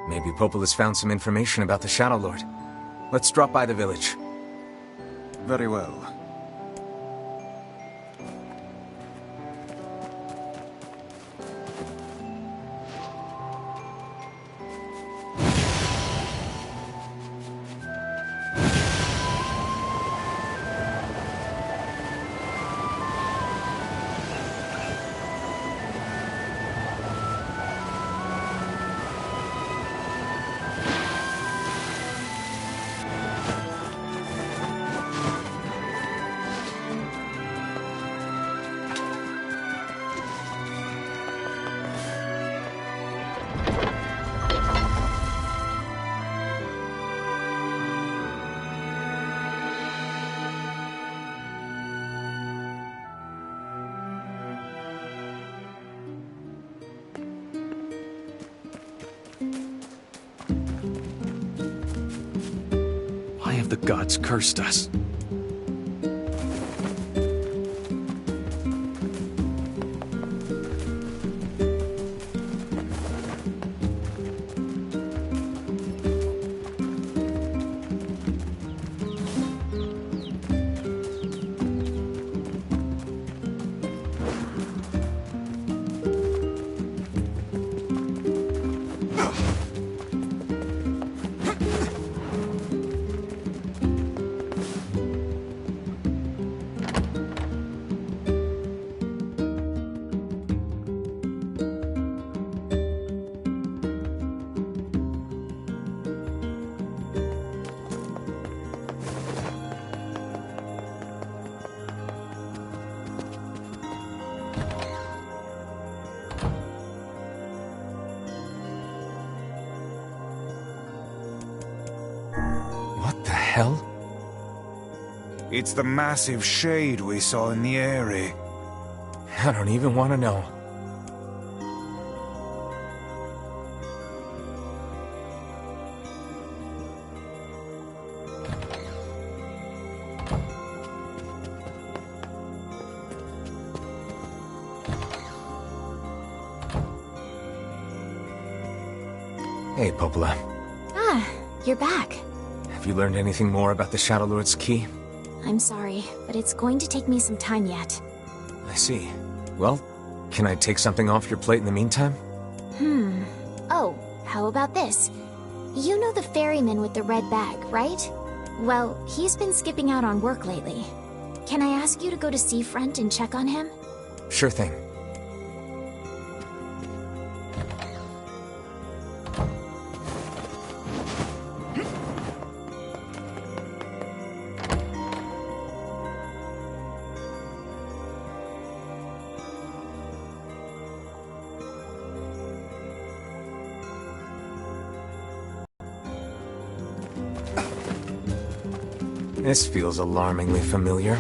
Maybe Popol has found some information about the Shadow Lord. Let's drop by the village. Very well. Why have the gods cursed us? What the hell? It's the massive shade we saw in the area. I don't even want to know. Hey, Popola. Ah, you're back. Have you learned anything more about the Shadow Lord's key? I'm sorry, but it's going to take me some time yet. I see. Well, can I take something off your plate in the meantime? Oh, how about this? You know the ferryman with the red bag, right? Well, he's been skipping out on work lately. Can I ask you to go to Seafront and check on him? Sure thing. This feels alarmingly familiar.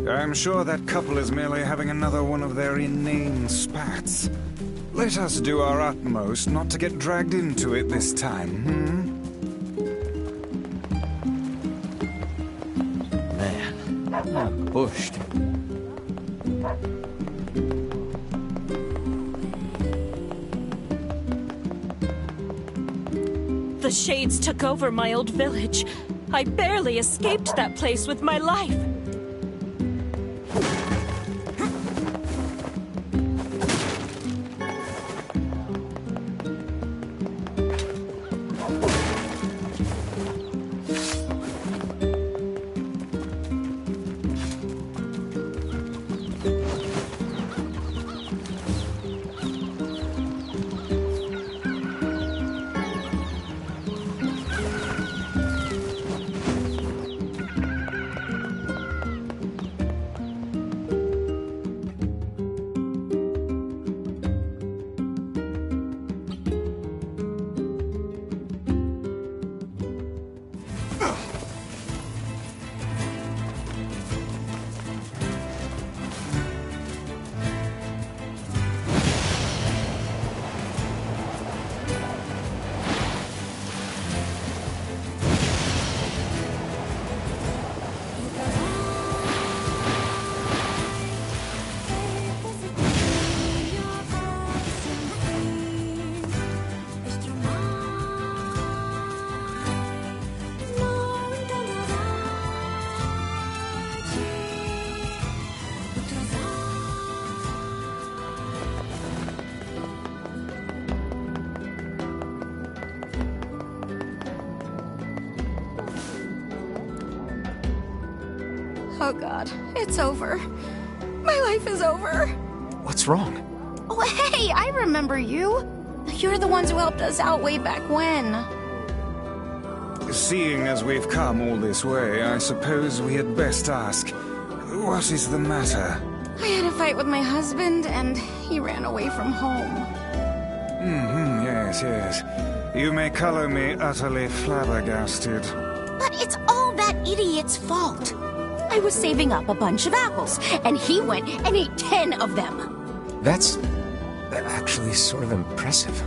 I'm sure that couple is merely having another one of their inane spats. Let us do our utmost not to get dragged into it this time, Man, I'm bushed. The Shades took over my old village. I barely escaped that place with my life. Oh god, it's over. My life is over. What's wrong? Oh, hey, I remember you. You're the ones who helped us out way back when. Seeing as we've come all this way, I suppose we had best ask, what is the matter? I had a fight with my husband, and he ran away from home. Yes. You may color me utterly flabbergasted. But it's all that idiot's fault. I was saving up a bunch of apples, and he went and ate 10 of them. That's actually sort of impressive.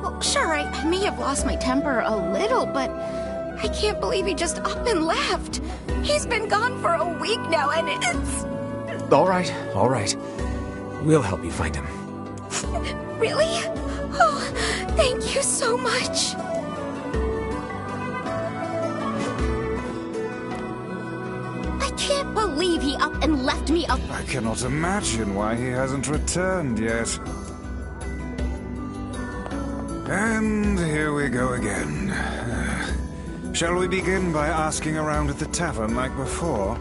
Well, sure, I may have lost my temper a little, but I can't believe he just up and left. He's been gone for a week now, and it's... All right. We'll help you find him. Really? Oh, thank you so much. I can't believe he up and left me up. I cannot imagine why he hasn't returned yet. And here we go again. Shall we begin by asking around at the tavern like before?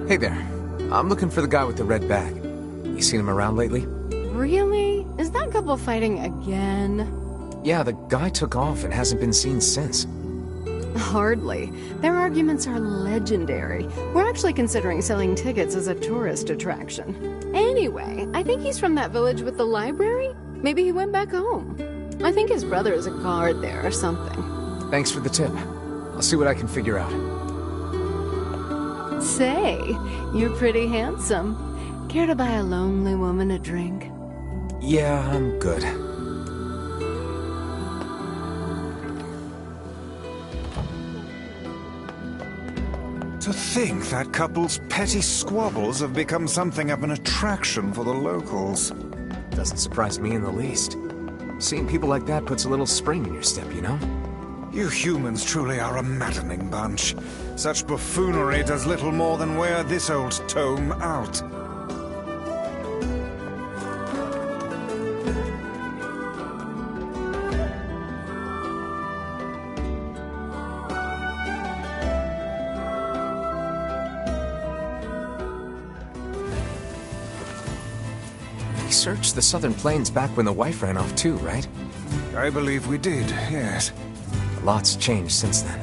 Hey there. I'm looking for the guy with the red bag. You seen him around lately? Really? Is that couple fighting again? Yeah, the guy took off and hasn't been seen since. Hardly. Their arguments are legendary. We're actually considering selling tickets as a tourist attraction. Anyway, I think he's from that village with the library. Maybe he went back home. I think his brother is a guard there or something. Thanks for the tip. I'll see what I can figure out. Say, you're pretty handsome. Care to buy a lonely woman a drink? Yeah, I'm good. To think that couple's petty squabbles have become something of an attraction for the locals. Doesn't surprise me in the least. Seeing people like that puts a little spring in your step, you know? You humans truly are a maddening bunch. Such buffoonery does little more than wear this old tome out. We searched the southern plains back when the wife ran off too, right? I believe we did, yes. A lot's changed since then.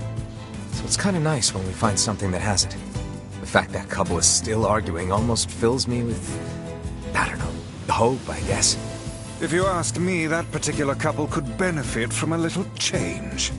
So it's kind of nice when we find something that hasn't. The fact that couple is still arguing almost fills me with, I don't know, hope, I guess. If you ask me, that particular couple could benefit from a little change.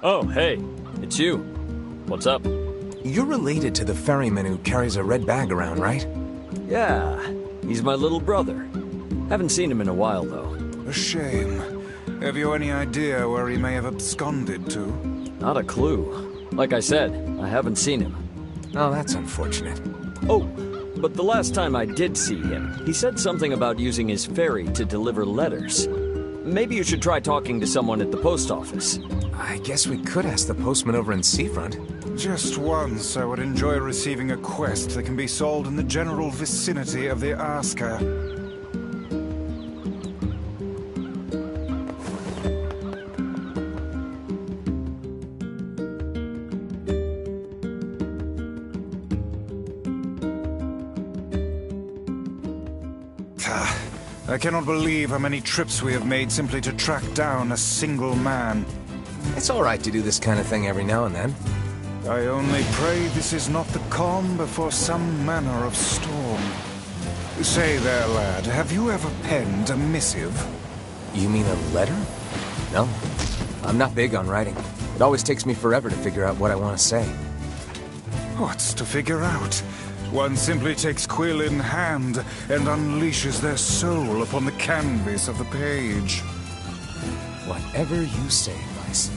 Oh, hey, it's you. What's up? You're related to the ferryman who carries a red bag around, right? Yeah, he's my little brother. Haven't seen him in a while, though. A shame. Have you any idea where he may have absconded to? Not a clue. Like I said, I haven't seen him. Oh, that's unfortunate. Oh, but the last time I did see him, he said something about using his ferry to deliver letters. Maybe you should try talking to someone at the post office. I guess we could ask the postman over in Seafront. Just once, I would enjoy receiving a quest that can be solved in the general vicinity of the Asker. I cannot believe how many trips we have made simply to track down a single man. It's all right to do this kind of thing every now and then. I only pray this is not the calm before some manner of storm. Say there, lad, have you ever penned a missive? You mean a letter? No. I'm not big on writing. It always takes me forever to figure out what I want to say. What's to figure out? One simply takes quill in hand and unleashes their soul upon the canvas of the page. Whatever you say, Vice.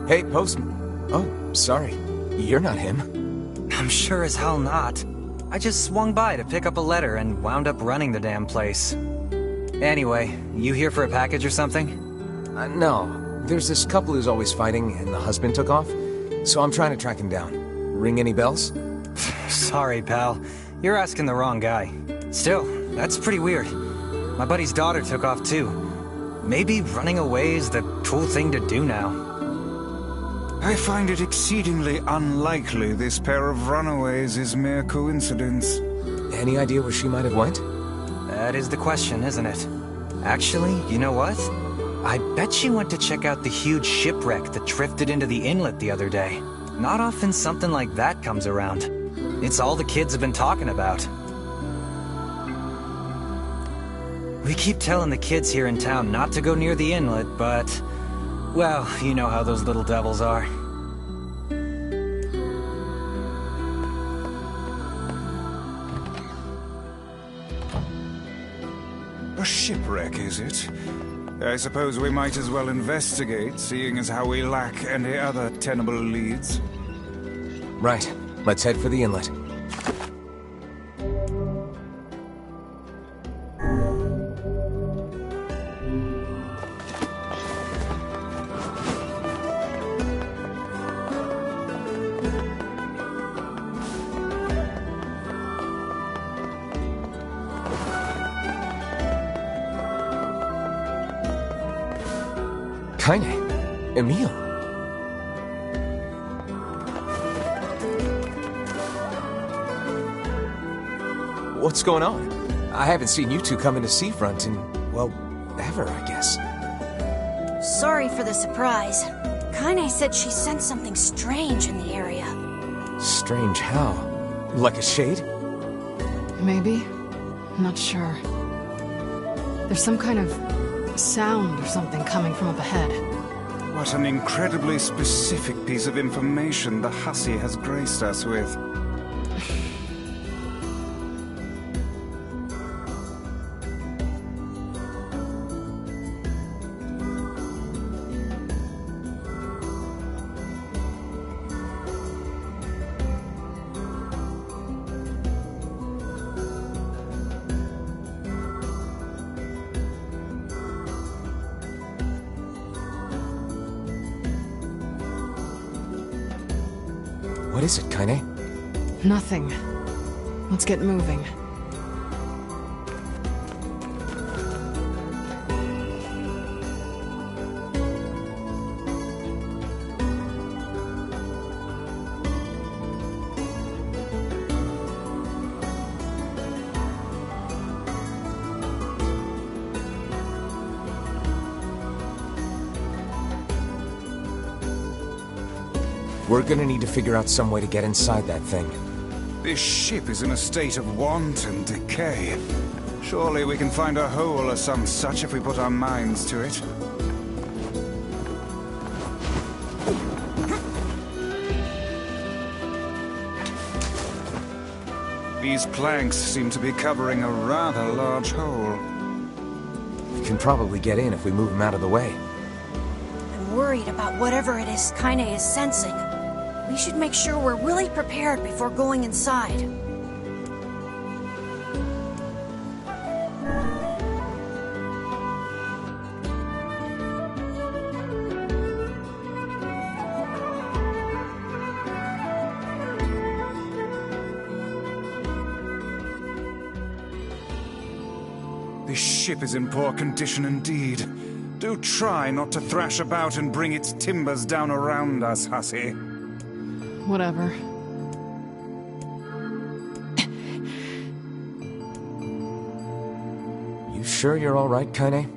Hey, postman. Oh, sorry. You're not him. I'm sure as hell not. I just swung by to pick up a letter and wound up running the damn place. Anyway, you here for a package or something? No. There's this couple who's always fighting, and the husband took off. So I'm trying to track him down. Ring any bells? Sorry, pal. You're asking the wrong guy. Still, that's pretty weird. My buddy's daughter took off too. Maybe running away is the cool thing to do now. I find it exceedingly unlikely this pair of runaways is mere coincidence. Any idea where she might have went? That is the question, isn't it? Actually, you know what? I bet she went to check out the huge shipwreck that drifted into the inlet the other day. Not often something like that comes around. It's all the kids have been talking about. We keep telling the kids here in town not to go near the inlet, but... well, you know how those little devils are. A shipwreck, is it? I suppose we might as well investigate, seeing as how we lack any other tenable leads. Right. Let's head for the inlet. Kaine. Emil. What's going on? I haven't seen you two come into Seafront in, well, ever, I guess. Sorry for the surprise. Kaine said she sensed something strange in the area. Strange how? Like a shade? Maybe. I'm not sure. There's some kind of sound or something coming from up ahead. What an incredibly specific piece of information the hussy has graced us with. What is it, Kaine? Nothing. Let's get moving. We're gonna need to figure out some way to get inside that thing. This ship is in a state of wanton decay. Surely we can find a hole or some such if we put our minds to it. These planks seem to be covering a rather large hole. We can probably get in if we move them out of the way. I'm worried about whatever it is Kaine is sensing. We should make sure we're really prepared before going inside. This ship is in poor condition indeed. Do try not to thrash about and bring its timbers down around us, hussy. Whatever. You sure you're alright, Kaine?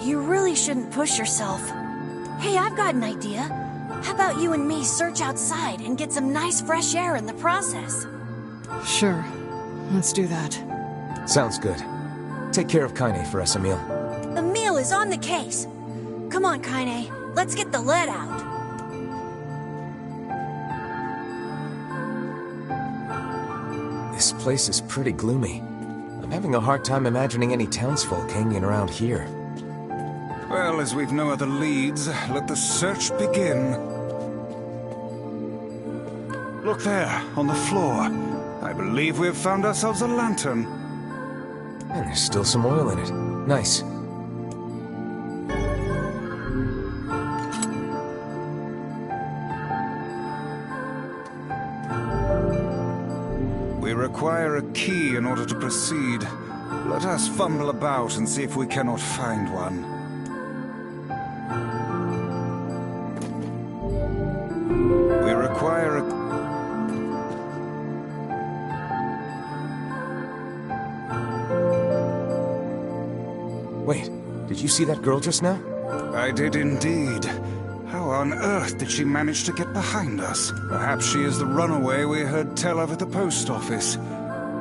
You really shouldn't push yourself. Hey, I've got an idea. How about you and me search outside and get some nice fresh air in the process? Sure. Let's do that. Sounds good. Take care of Kaine for us, Emil. Emil is on the case. Come on, Kaine. Let's get the lead out. This place is pretty gloomy. I'm having a hard time imagining any townsfolk hanging around here. Well, as we've no other leads, let the search begin. Look there, on the floor. I believe we've found ourselves a lantern. And there's still some oil in it. Nice. We require a key in order to proceed. Let us fumble about and see if we cannot find one. We require a... Wait, did you see that girl just now? I did indeed. How on earth did she manage to get behind us? Perhaps she is the runaway we heard tell of at the post office.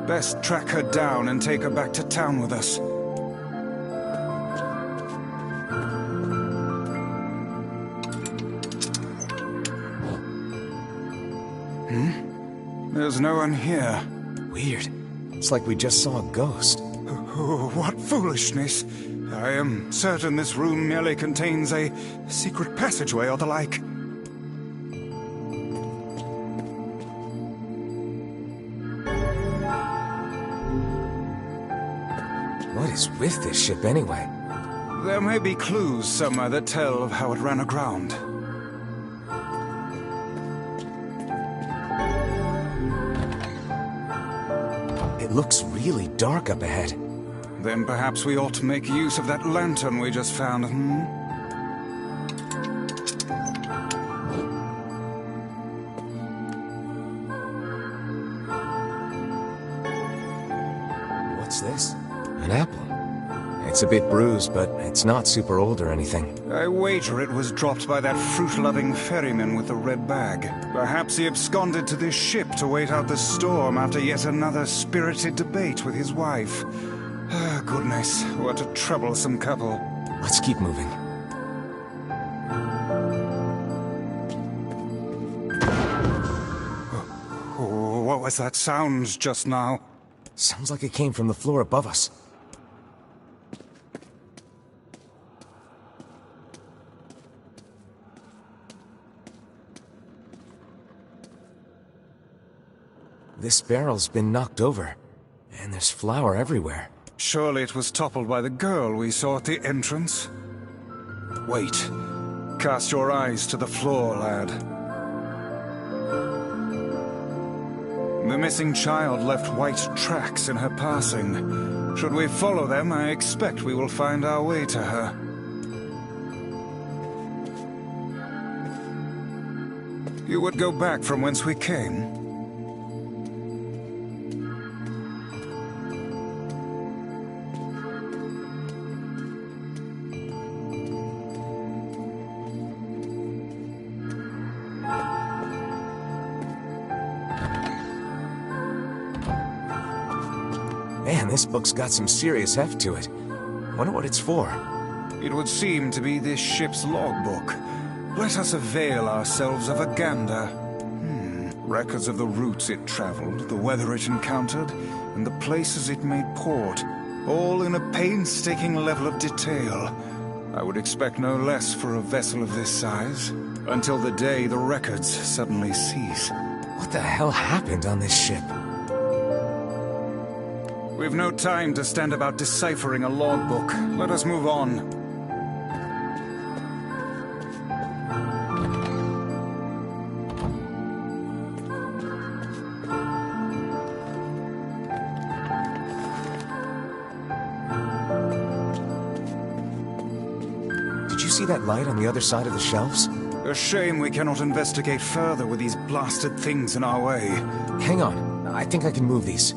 Best track her down and take her back to town with us. There's no one here. Weird. It's like we just saw a ghost. Oh, what foolishness. I am certain this room merely contains a secret passageway or the like. What is with this ship anyway? There may be clues somewhere that tell of how it ran aground. It looks really dark up ahead. Then perhaps we ought to make use of that lantern we just found, What's this? An apple. It's a bit bruised, but it's not super old or anything. I wager it was dropped by that fruit-loving ferryman with the red bag. Perhaps he absconded to this ship to wait out the storm after yet another spirited debate with his wife. Ah, goodness, what a troublesome couple. Let's keep moving. Oh, what was that sound just now? Sounds like it came from the floor above us. This barrel's been knocked over, and there's flour everywhere. Surely it was toppled by the girl we saw at the entrance. Wait. Cast your eyes to the floor, lad. The missing child left white tracks in her passing. Should we follow them, I expect we will find our way to her. You would go back from whence we came? Man, this book's got some serious heft to it. Wonder what it's for. It would seem to be this ship's logbook. Let us avail ourselves of a gander. Records of the routes it traveled, the weather it encountered, and the places it made port, all in a painstaking level of detail. I would expect no less for a vessel of this size, until the day the records suddenly cease. What the hell happened on this ship? We've no time to stand about deciphering a logbook. Let us move on. Did you see that light on the other side of the shelves? A shame we cannot investigate further with these blasted things in our way. Hang on. I think I can move these.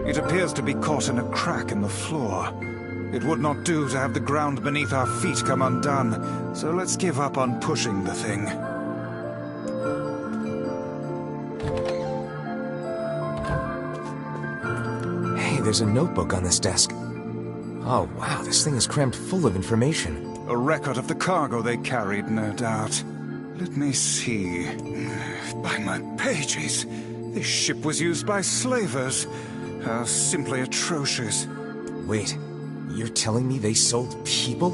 It appears to be caught in a crack in the floor. It would not do to have the ground beneath our feet come undone, so let's give up on pushing the thing. Hey, there's a notebook on this desk. Oh, wow, this thing is crammed full of information. A record of the cargo they carried, no doubt. Let me see. By my pages, this ship was used by slavers. How simply atrocious. Wait, you're telling me they sold people?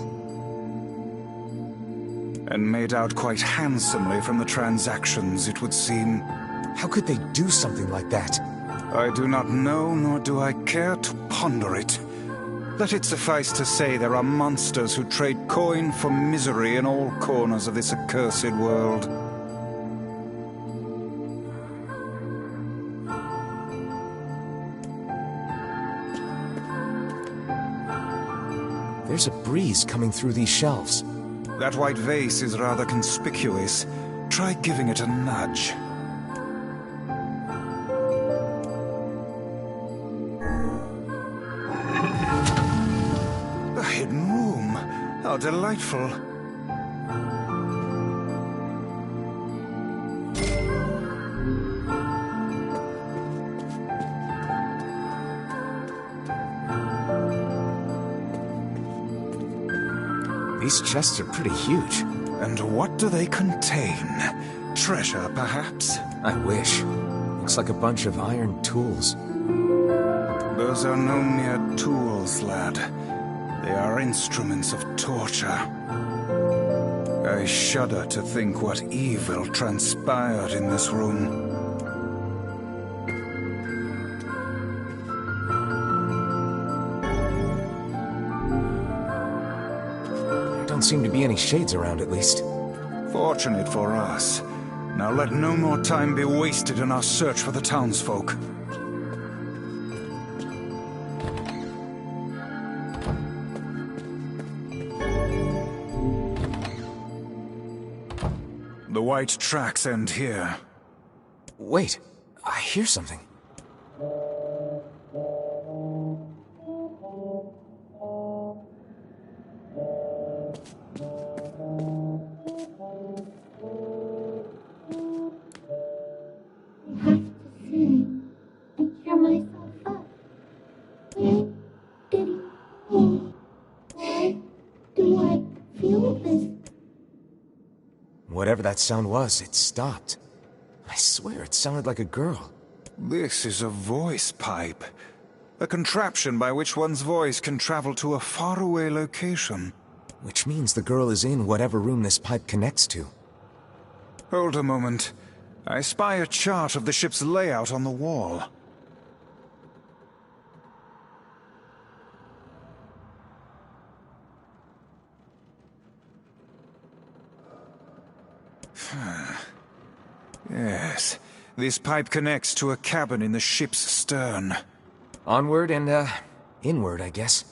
And made out quite handsomely from the transactions, it would seem. How could they do something like that? I do not know, nor do I care to ponder it. Let it suffice to say there are monsters who trade coin for misery in all corners of this accursed world. There's a breeze coming through these shelves. That white vase is rather conspicuous. Try giving it a nudge. A hidden room. How delightful. These chests are pretty huge. And what do they contain? Treasure, perhaps? I wish. Looks like a bunch of iron tools. Those are no mere tools, lad. They are instruments of torture. I shudder to think what evil transpired in this room. Don't seem to be any shades around, at least. Fortunate for us. Now let no more time be wasted in our search for the townsfolk. The white tracks end here. Wait, I hear something. Whatever that sound was, it stopped. I swear it sounded like a girl. This is a voice pipe. A contraption by which one's voice can travel to a faraway location. Which means the girl is in whatever room this pipe connects to. Hold a moment. I spy a chart of the ship's layout on the wall. Yes, this pipe connects to a cabin in the ship's stern. Onward and, inward, I guess.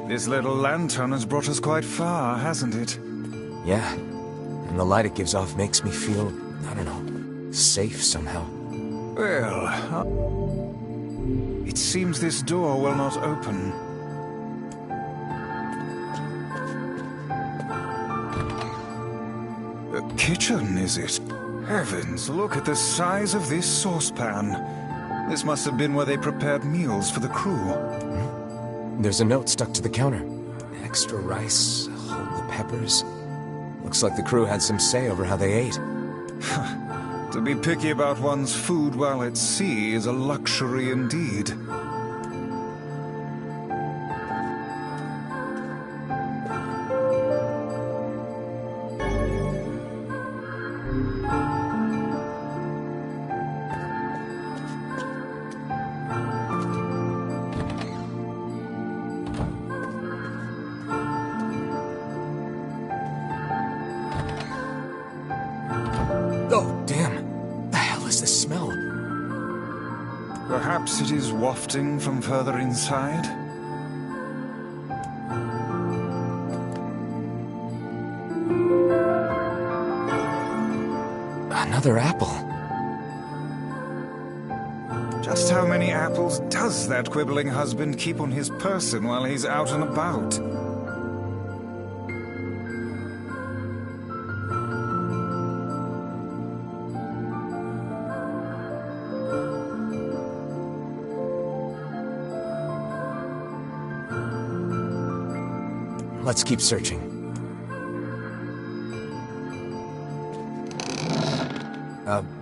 This little lantern has brought us quite far, hasn't it? Yeah, and the light it gives off makes me feel, I don't know, safe somehow. Well, it seems this door will not open. A kitchen, is it? Heavens, look at the size of this saucepan. This must have been where they prepared meals for the crew. There's a note stuck to the counter. Extra rice, hold the peppers. Looks like the crew had some say over how they ate. To be picky about one's food while at sea is a luxury indeed. Oh, damn. The hell is this smell? Perhaps it is wafting from further inside? Another apple. Just how many apples does that quibbling husband keep on his person while he's out and about? Let's keep searching.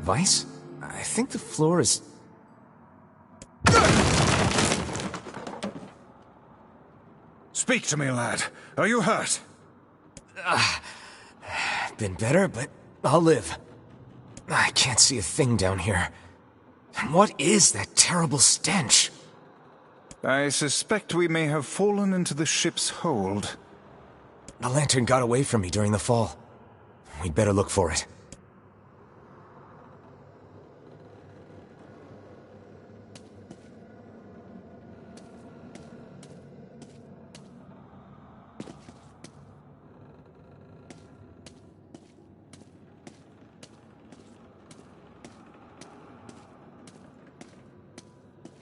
Vice? I think the floor is... Speak to me, lad. Are you hurt? Been better, but I'll live. I can't see a thing down here. What is that terrible stench? I suspect we may have fallen into the ship's hold. The lantern got away from me during the fall. We'd better look for it.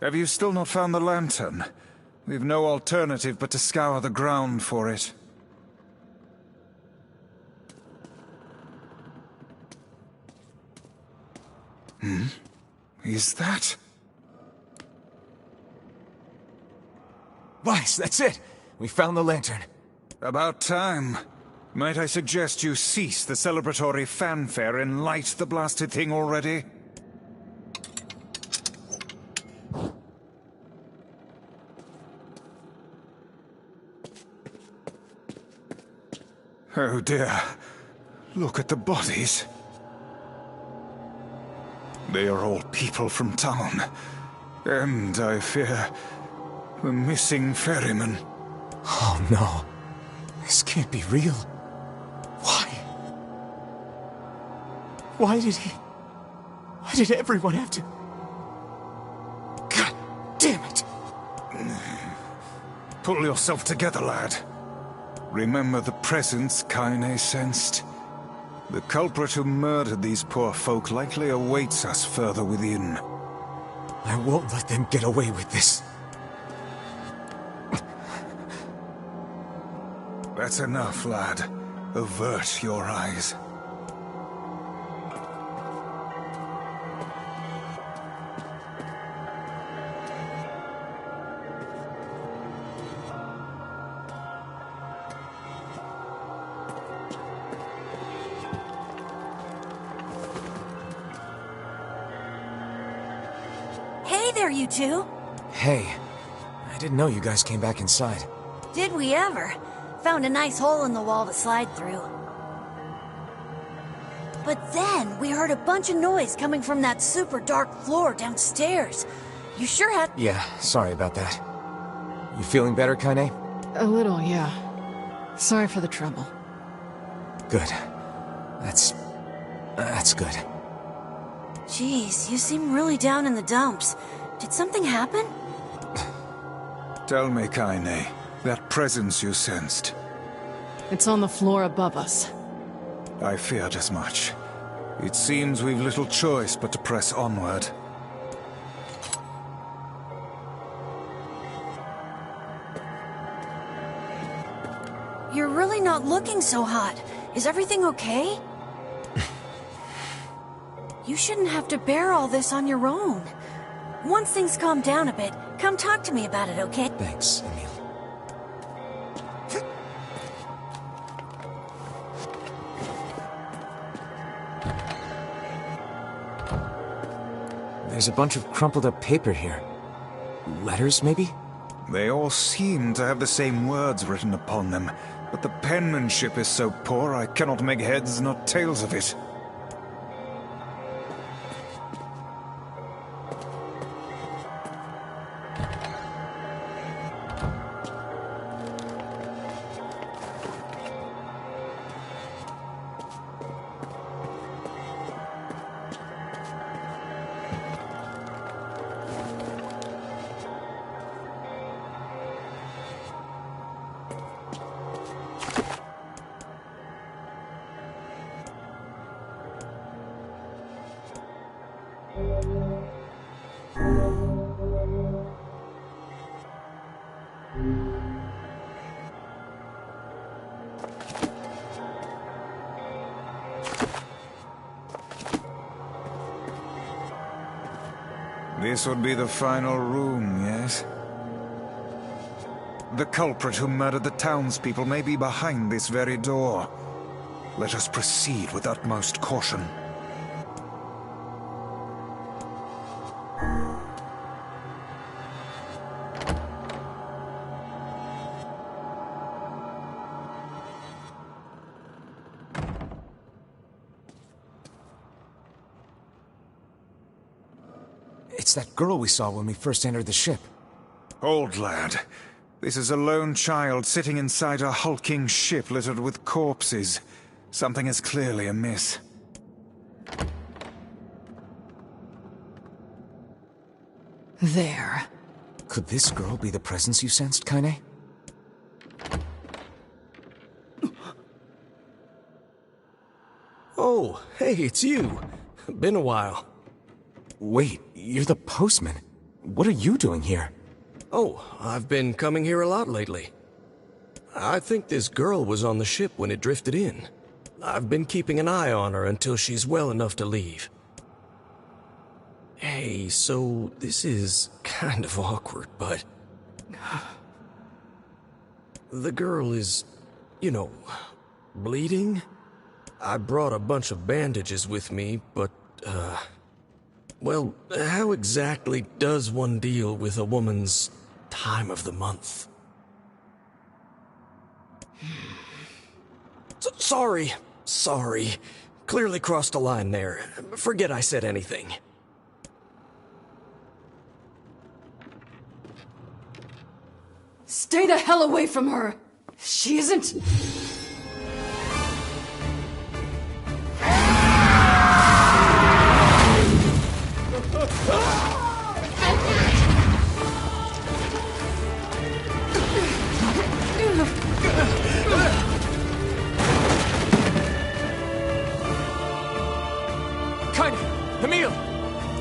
Have you still not found the lantern? We've no alternative but to scour the ground for it. Is that... Vice, that's it! We found the lantern. About time. Might I suggest you cease the celebratory fanfare and light the blasted thing already? Oh dear. Look at the bodies. They are all people from town. And, I fear, the missing ferryman. Oh no. This can't be real. Why? Why did everyone have to... God damn it! Pull yourself together, lad. Remember the presence Kaine sensed? The culprit who murdered these poor folk likely awaits us further within. I won't let them get away with this. That's enough, lad. Avert your eyes. Hey there, you two. Hey, I didn't know you guys came back inside. Did we ever? Found a nice hole in the wall to slide through. But then we heard a bunch of noise coming from that super dark floor downstairs. You sure had... Yeah, sorry about that. You feeling better, Kaine? A little, yeah. Sorry for the trouble. Good. That's good. Jeez, you seem really down in the dumps. Did something happen? Tell me, Kaine, that presence you sensed. It's on the floor above us. I feared as much. It seems we've little choice but to press onward. not looking so hot. Is everything okay? You shouldn't have to bear all this on your own. Once things calm down a bit, come talk to me about it, okay? Thanks, Emil. There's a bunch of crumpled up paper here. Letters, maybe? They all seem to have the same words written upon them, but the penmanship is so poor I cannot make heads nor tails of it. This would be the final room, yes? The culprit who murdered the townspeople may be behind this very door. Let us proceed with utmost caution. It's that girl we saw when we first entered the ship. Old lad, this is a lone child sitting inside a hulking ship littered with corpses. Something is clearly amiss. There. Could this girl be the presence you sensed, Kaine? Oh, hey, it's you. Been a while. Wait, you're the postman. What are you doing here? Oh, I've been coming here a lot lately. I think this girl was on the ship when it drifted in. I've been keeping an eye on her until she's well enough to leave. Hey, so this is kind of awkward, but... the girl is, you know, bleeding? I brought a bunch of bandages with me, but, well, how exactly does one deal with a woman's time of the month? Sorry. Clearly crossed a line there. Forget I said anything. Stay the hell away from her! She isn't... Kaine! Emil!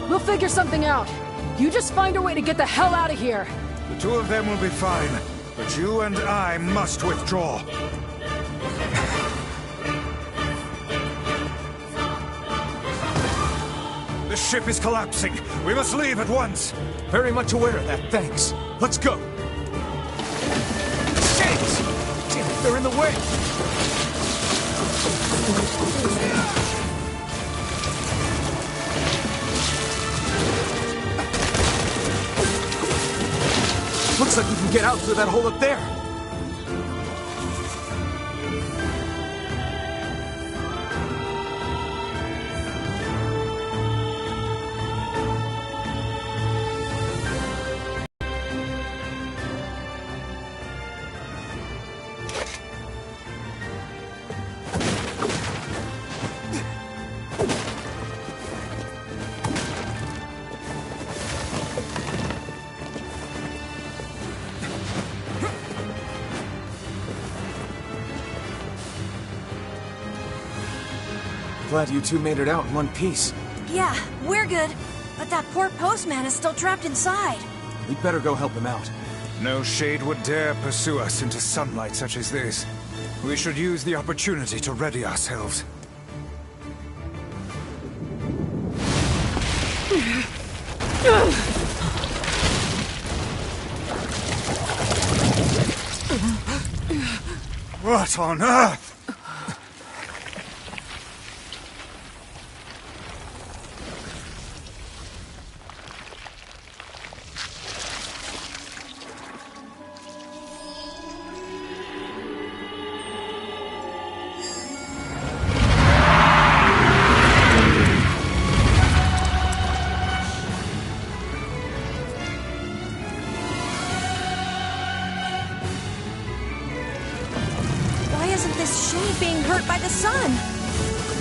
We'll figure something out. You just find a way to get the hell out of here. The two of them will be fine, but you and I must withdraw. The ship is collapsing. We must leave at once. Very much aware of that, thanks. Let's go! Shit! Damn it, they're in the way! Looks like we can get out through that hole up there. Glad you two made it out in one piece. Yeah, we're good. But that poor postman is still trapped inside. We'd better go help him out. No shade would dare pursue us into sunlight such as this. We should use the opportunity to ready ourselves. What on earth?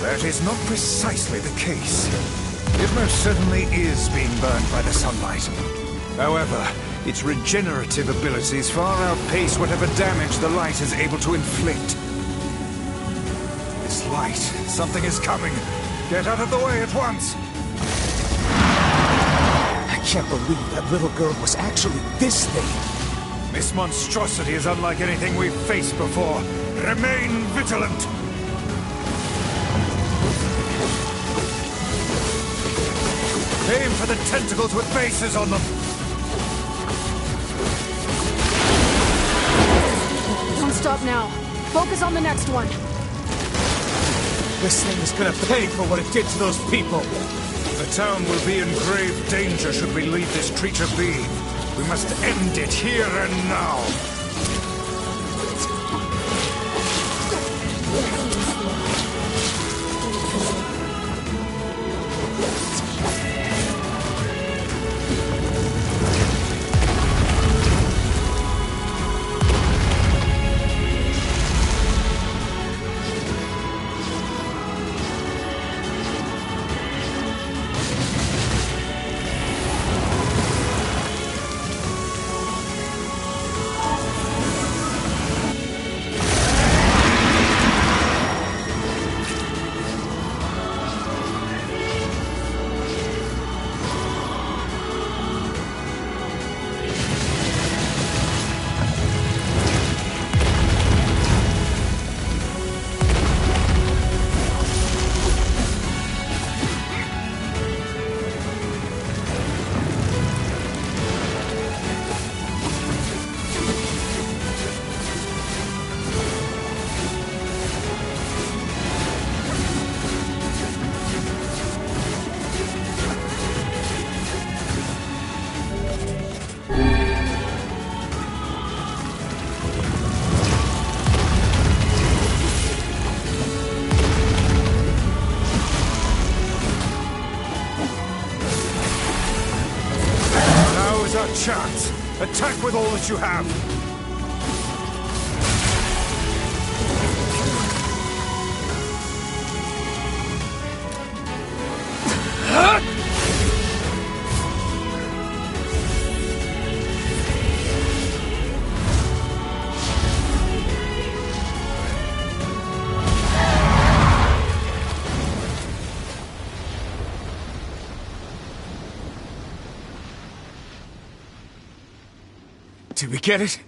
That is not precisely the case. It most certainly is being burned by the sunlight. However, its regenerative abilities far outpace whatever damage the light is able to inflict. This light, something is coming. Get out of the way at once! I can't believe that little girl was actually this thing. This monstrosity is unlike anything we've faced before. Remain vigilant! Aim for the tentacles with bases on them! Don't stop now. Focus on the next one. This thing is gonna pay for what it did to those people. The town will be in grave danger should we leave this creature be. We must end it here and now. Chance. Attack with all that you have. Did we get it?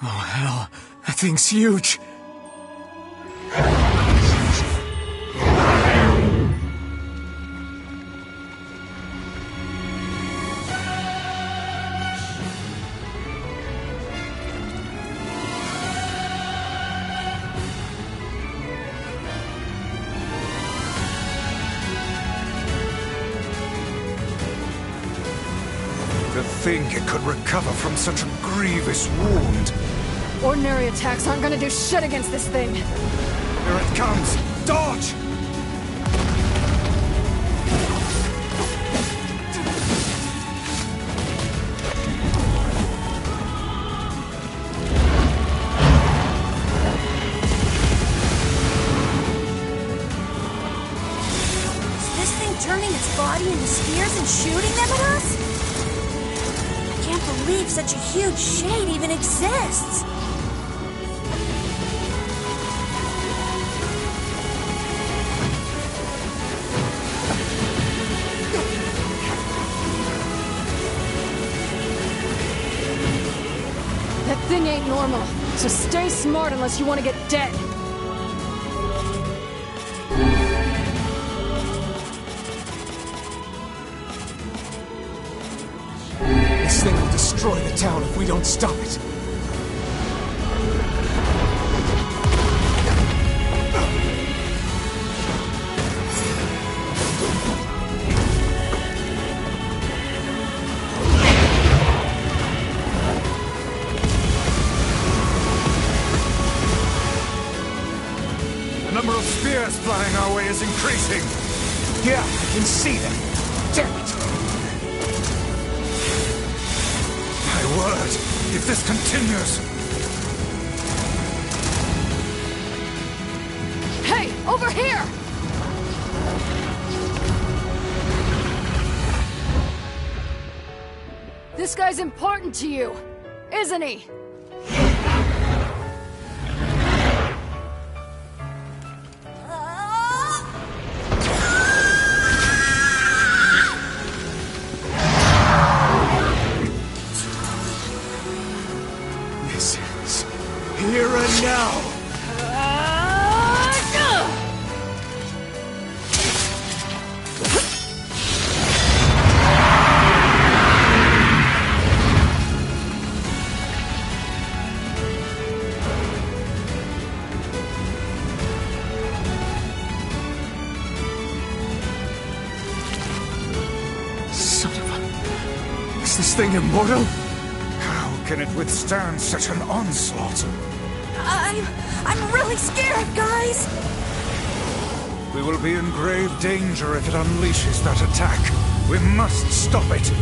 Oh, hell. That thing's huge. To think it could recover from such a grievous wound. Ordinary attacks aren't gonna do shit against this thing. Here it comes! Dodge! Is this thing turning its body into spears and shooting them at us? I can't believe such a huge shade even exists. normal. So stay smart unless you want to get dead. This thing will destroy the town if we don't stop it. The number of spears flying our way is increasing. Yeah, I can see them. Damn it! My word, if this continues... Hey, over here! This guy's important to you, isn't he? This is here and now. Son of a... Is this thing immortal? How can it withstand such an onslaught? I'm really scared, guys! We will be in grave danger if it unleashes that attack. We must stop it.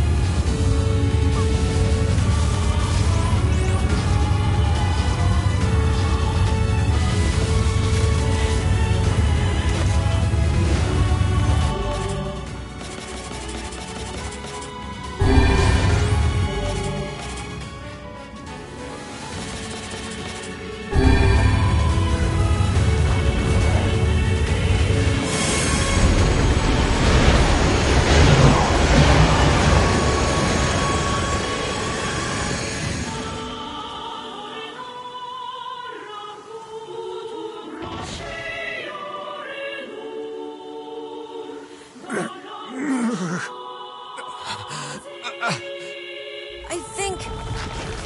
I think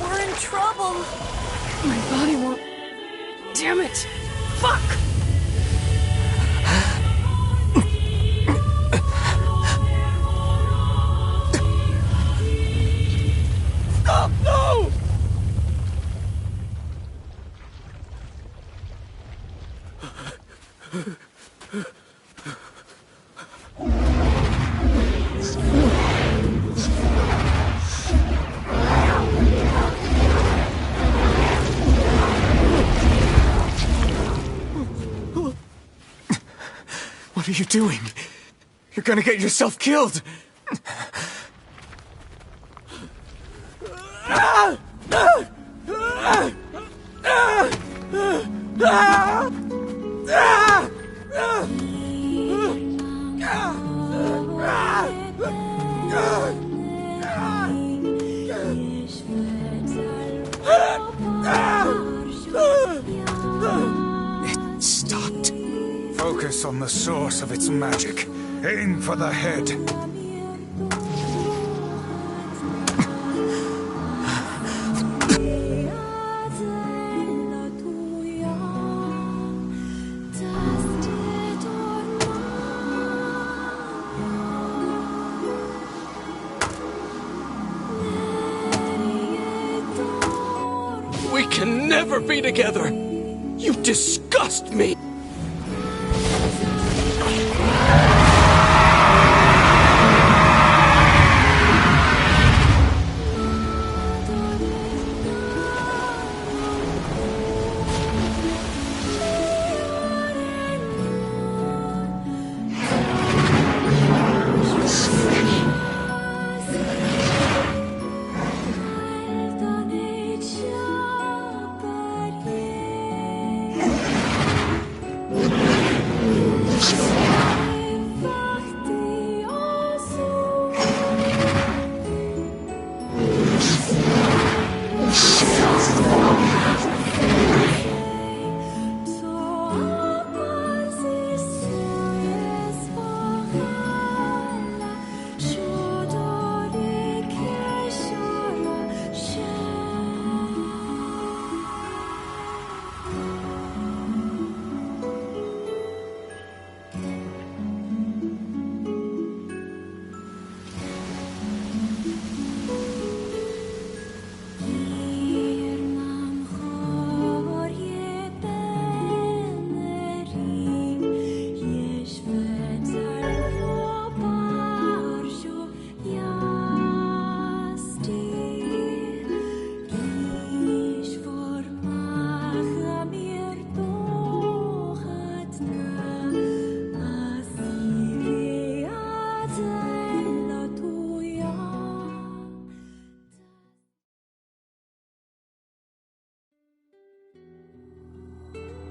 we're in trouble. My body won't... Damn it! Fuck! Stop! No! What are you doing? You're gonna get yourself killed! It stopped. Focus on the source of its magic. Aim for the head. We can never be together! You disgust me!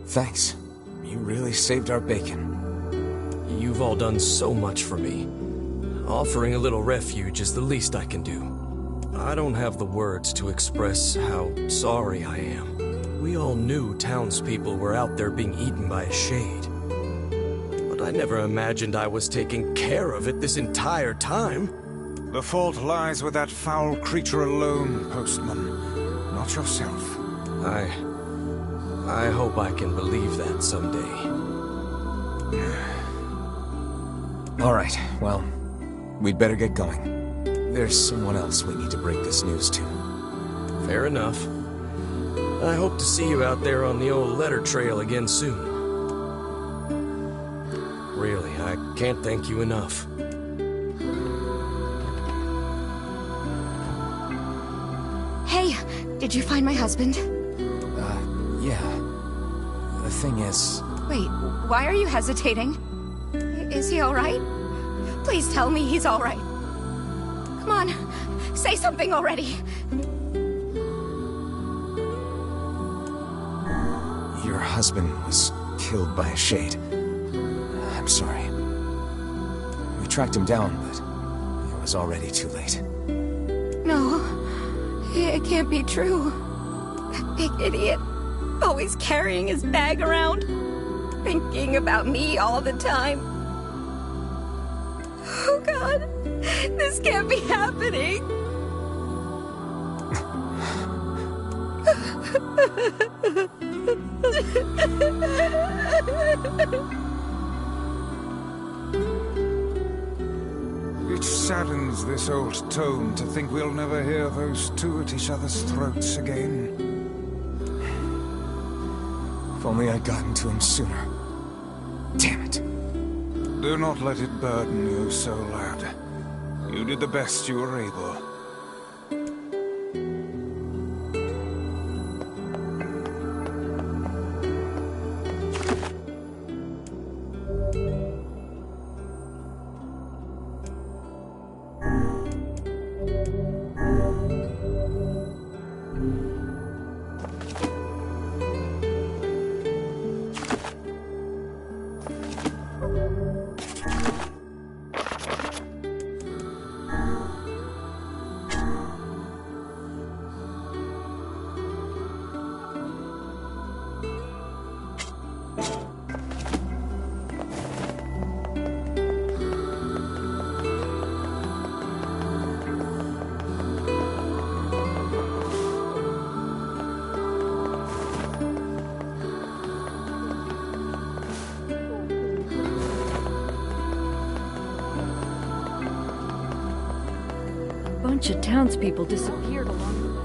Thanks. You really saved our bacon. You've all done so much for me. Offering a little refuge is the least I can do. I don't have the words to express how sorry I am. We all knew townspeople were out there being eaten by a shade. But I never imagined I was taking care of it this entire time. The fault lies with that foul creature alone, Postman. Not yourself. I hope I can believe that someday. All right, well, we'd better get going. There's someone else we need to break this news to. Fair enough. I hope to see you out there on the old letter trail again soon. Really, I can't thank you enough. Hey, did you find my husband? Yeah. The thing is... Wait, why are you hesitating? Is he alright? Please tell me he's alright. Come on, say something already. Your husband was killed by a shade. I'm sorry. We tracked him down, but it was already too late. No, it can't be true. That big idiot, always carrying his bag around, thinking about me all the time. Oh God, this can't be happening. It saddens this old tome to think we'll never hear those two at each other's throats again. If only I'd gotten to him sooner. Damn it. Do not let it burden you so, lad. You did the best you were able. A bunch of townspeople disappeared along the way.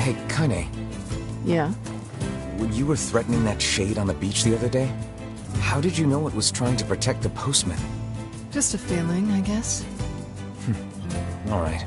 Hey, Kaine. Yeah? When you were threatening that shade on the beach the other day, how did you know it was trying to protect the postman? Just a feeling, I guess. All right.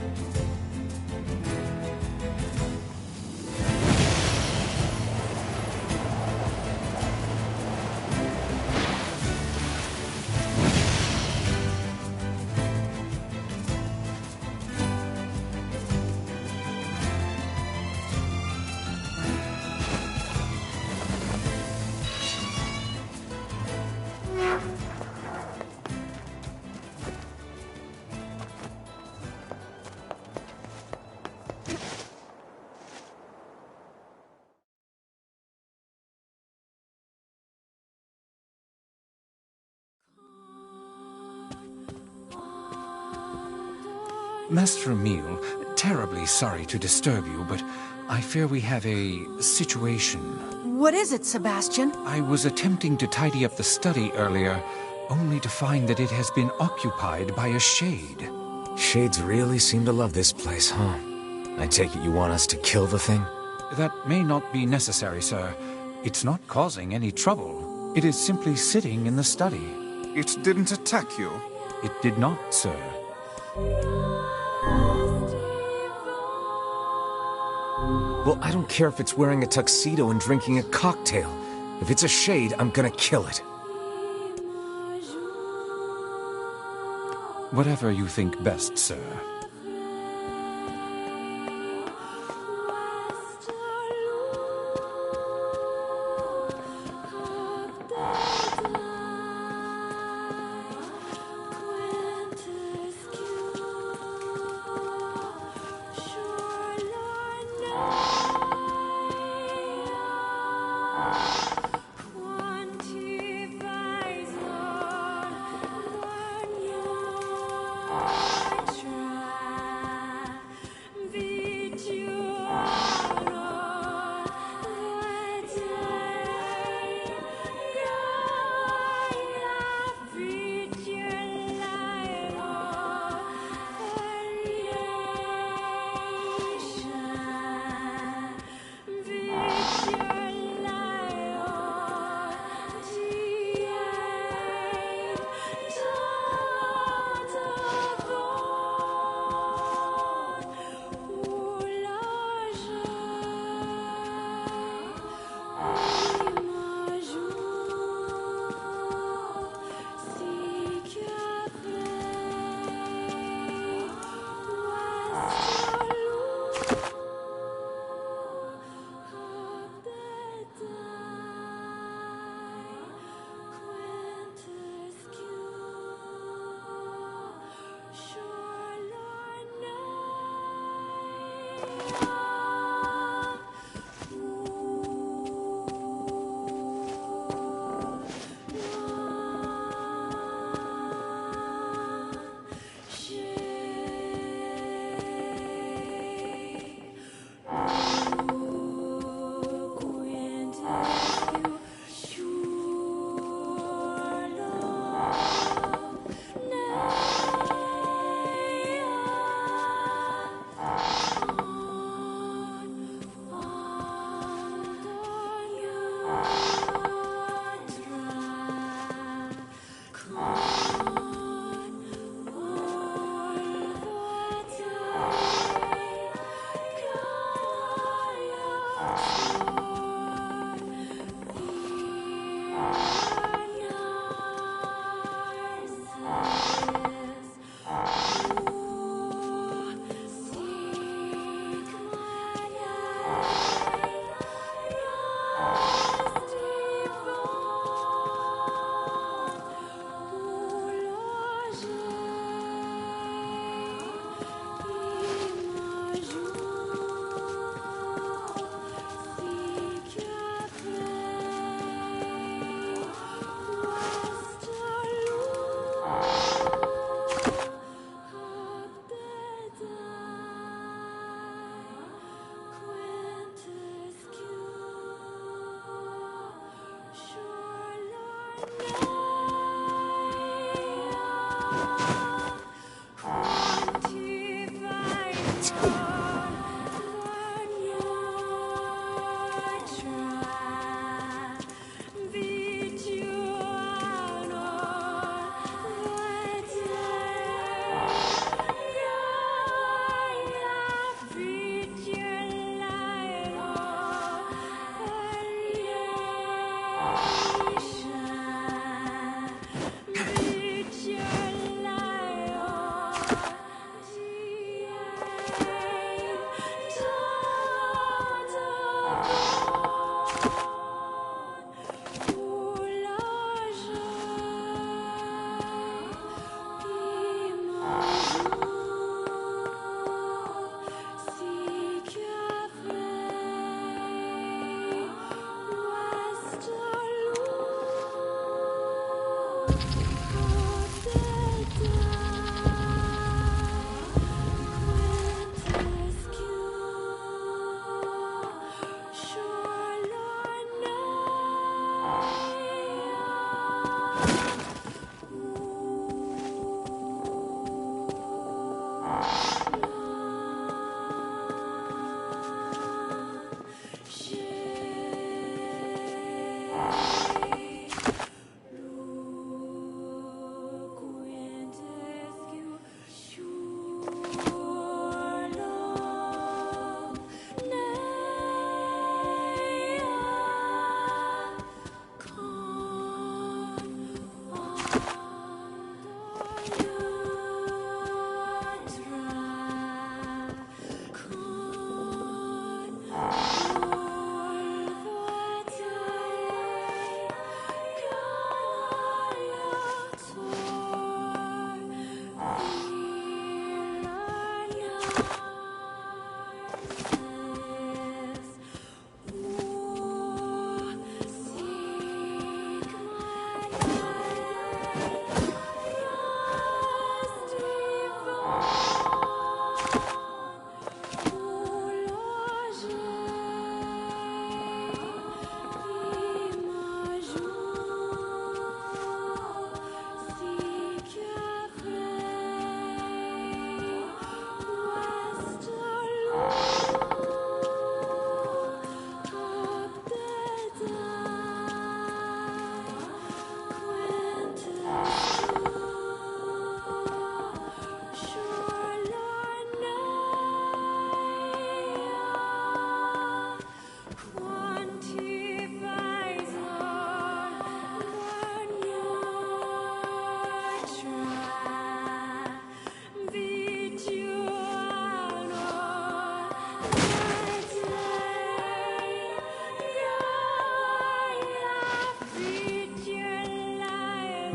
Master Emile, terribly sorry to disturb you, but I fear we have a situation. What is it, Sebastian? I was attempting to tidy up the study earlier, only to find that it has been occupied by a shade. Shades really seem to love this place, huh? I take it you want us to kill the thing? That may not be necessary, sir. It's not causing any trouble. It is simply sitting in the study. It didn't attack you? It did not, sir. Well, I don't care if it's wearing a tuxedo and drinking a cocktail. If it's a shade, I'm gonna kill it. Whatever you think best, sir.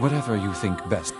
Whatever you think best.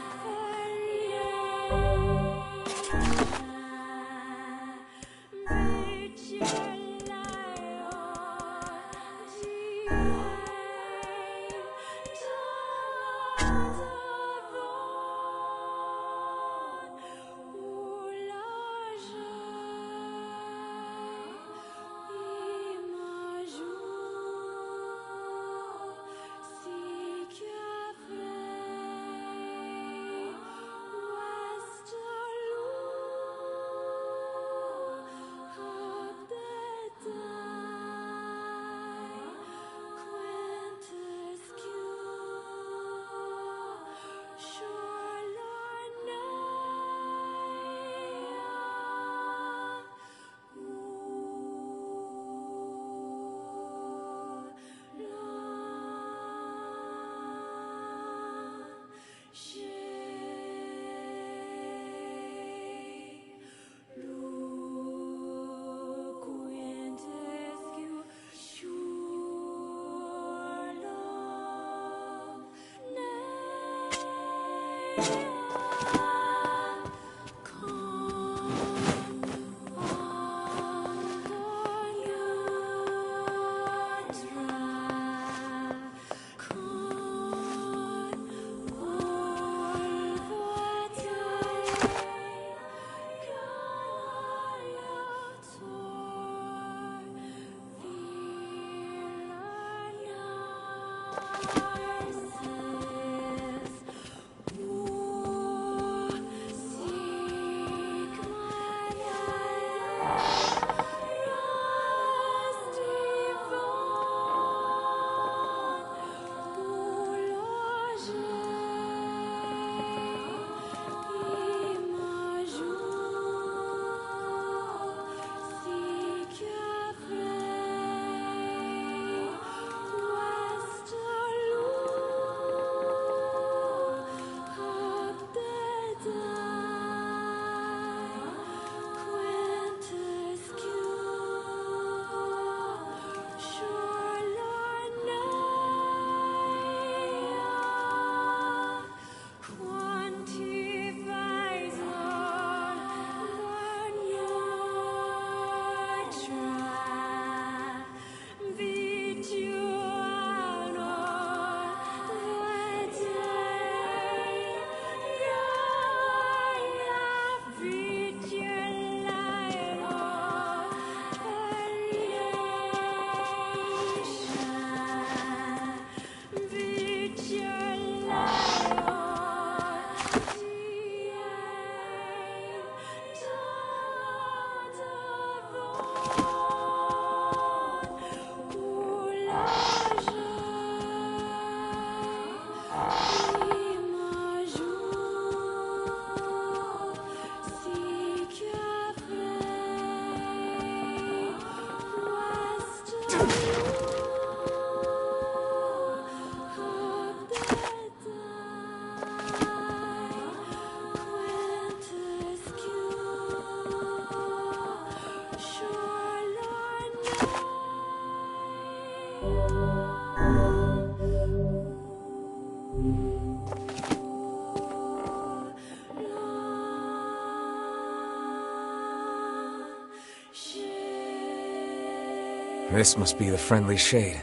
This must be the friendly shade.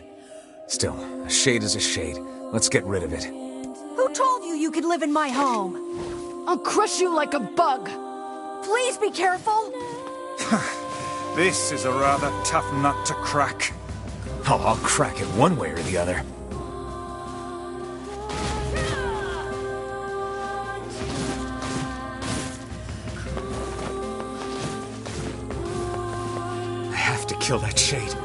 Still, a shade is a shade. Let's get rid of it. Who told you you could live in my home? I'll crush you like a bug! Please be careful! This is a rather tough nut to crack. Oh, I'll crack it one way or the other. I have to kill that shade.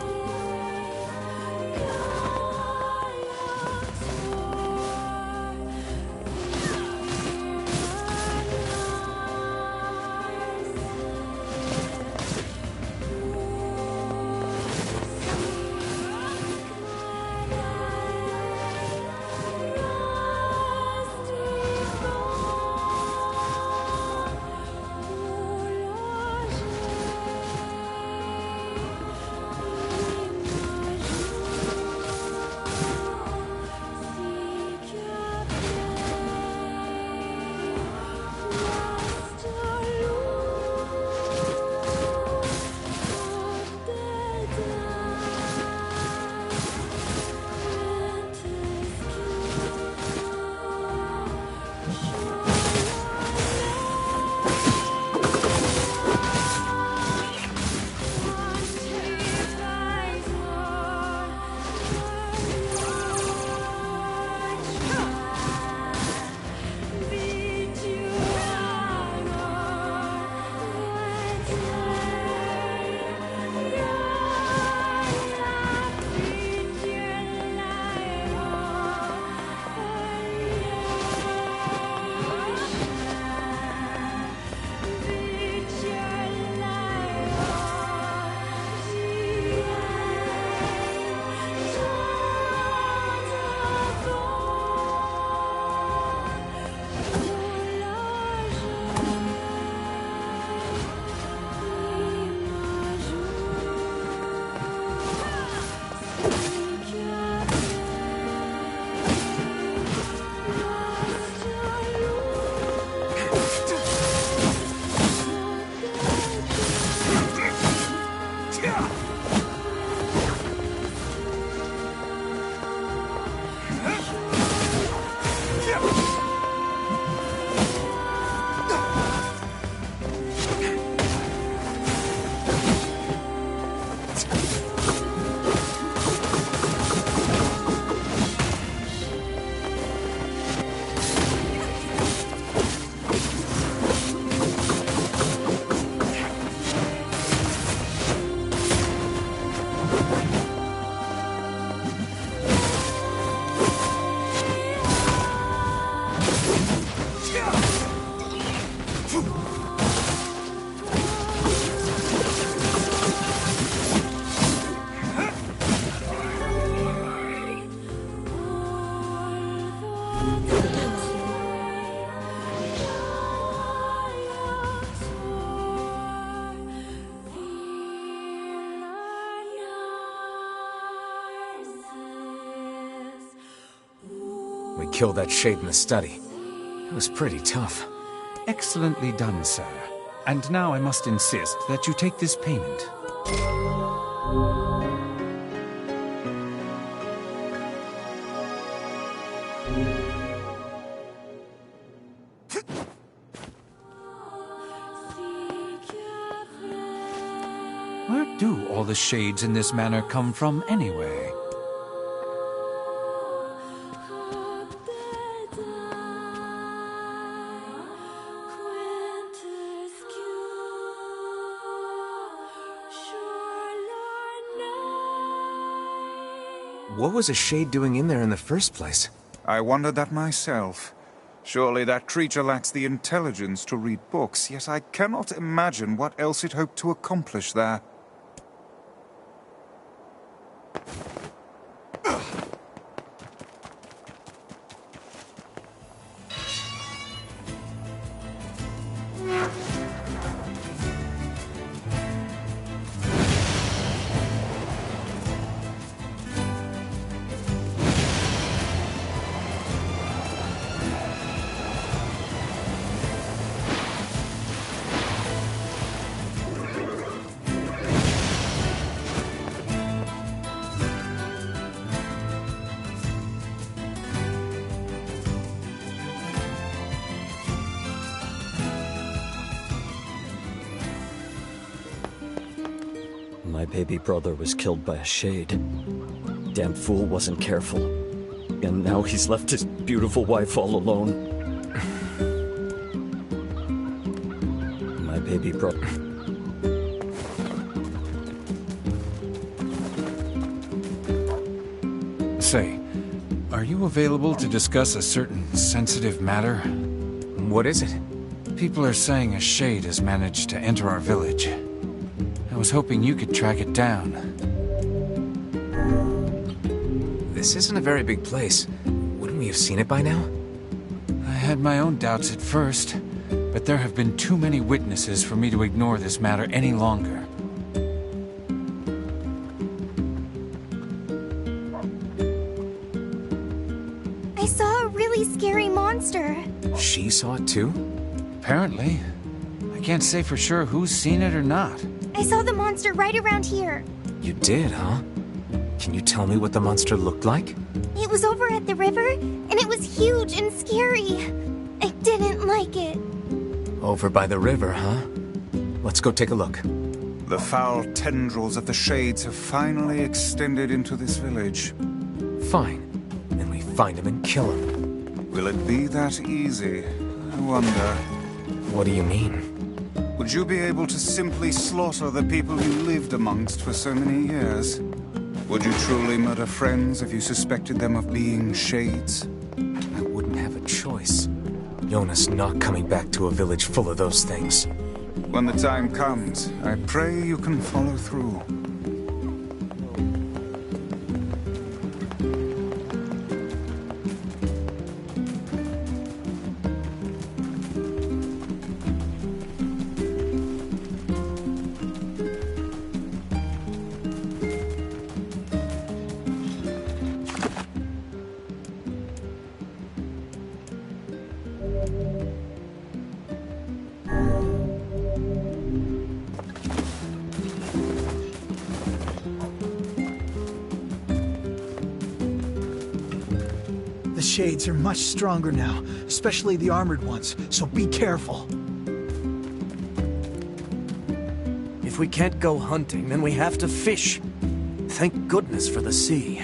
We killed that shade in the study. It was pretty tough. Excellently done, sir. And now I must insist that you take this payment. Where do all the shades in this manor come from, anyway? What was a shade doing in there in the first place? I wondered that myself. Surely that creature lacks the intelligence to read books, yet I cannot imagine what else it hoped to accomplish there. My baby brother was killed by a shade. Damn fool wasn't careful. And now he's left his beautiful wife all alone. My baby brother... Say, are you available to discuss a certain sensitive matter? What is it? People are saying a shade has managed to enter our village. I was hoping you could track it down. This isn't a very big place. Wouldn't we have seen it by now? I had my own doubts at first, but there have been too many witnesses for me to ignore this matter any longer. I saw a really scary monster. She saw it too? Apparently. I can't say for sure who's seen it or not. I saw the monster right around here. You did, huh? Can you tell me what the monster looked like? It was over at the river, and it was huge and scary. I didn't like it. Over by the river, huh? Let's go take a look. The foul tendrils of the shades have finally extended into this village. Fine. Then we find him and kill him. Will it be that easy? I wonder. What do you mean? Would you be able to simply slaughter the people you lived amongst for so many years? Would you truly murder friends if you suspected them of being shades? I wouldn't have a choice. Jonas not coming back to a village full of those things. When the time comes, I pray you can follow through. The shades are much stronger now, especially the armored ones, so be careful. If we can't go hunting, then we have to fish. Thank goodness for the sea.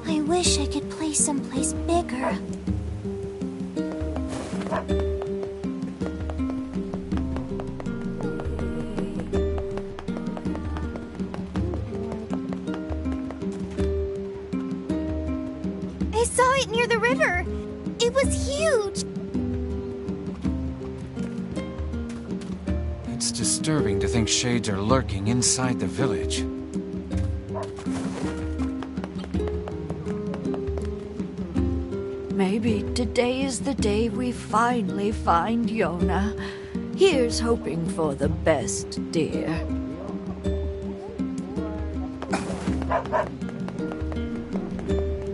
I wish I could play someplace bigger. I saw it near the river. It was huge. disturbing to think shades are lurking inside the village. Maybe today is the day we finally find Yona. Here's hoping for the best, dear.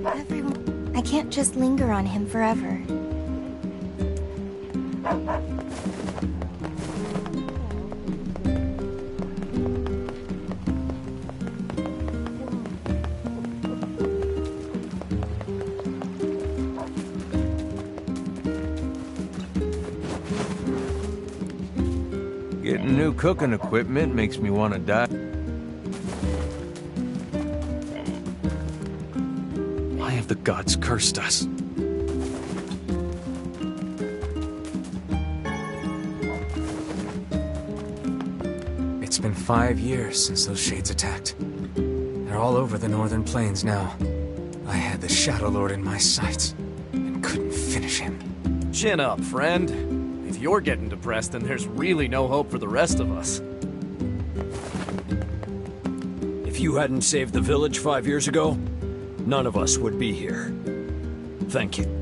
Everyone, I can't just linger on him forever. Getting new cooking equipment makes me want to die. Why have the gods cursed us? It's been 5 years since those shades attacked. They're all over the northern plains now. I had the Shadow Lord in my sights and couldn't finish him. Chin up, friend. If you're getting depressed, then there's really no hope for the rest of us. If you hadn't saved the village 5 years ago, none of us would be here. Thank you.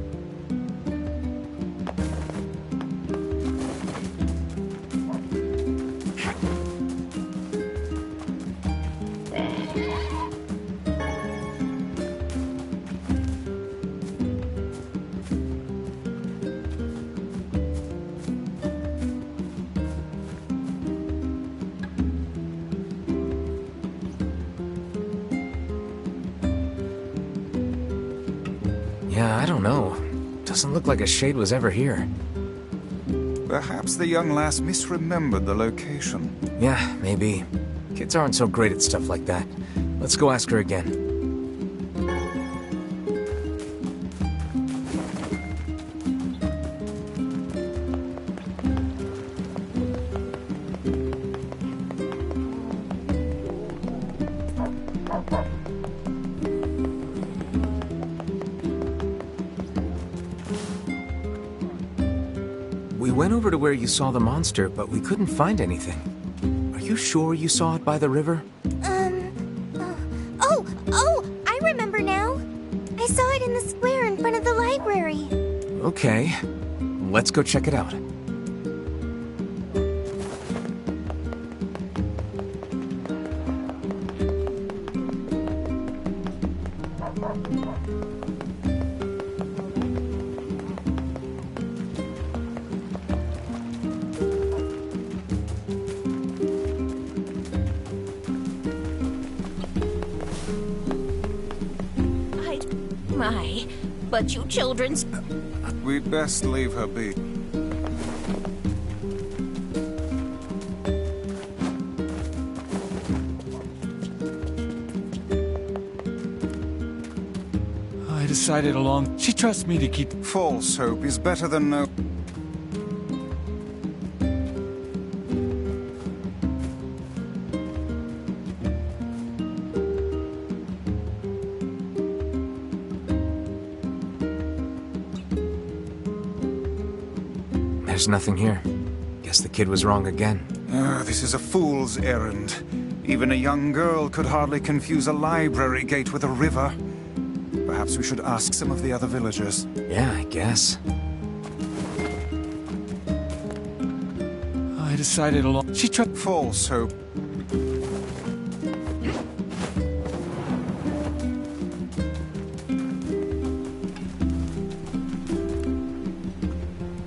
Yeah, I don't know. Doesn't look like a shade was ever here. Perhaps the young lass misremembered the location. Yeah, maybe. Kids aren't so great at stuff like that. Let's go ask her again. We went over to where you saw the monster, but we couldn't find anything. Are you sure you saw it by the river? Oh, I remember now. I saw it in the square in front of the library. Okay, let's go check it out. But you children's... We'd best leave her be. I decided she trusts me to keep... False hope is better than no... There's nothing here. Guess the kid was wrong again. This is a fool's errand. Even a young girl could hardly confuse a library gate with a river. Perhaps we should ask some of the other villagers. Yeah, I guess. I decided False hope.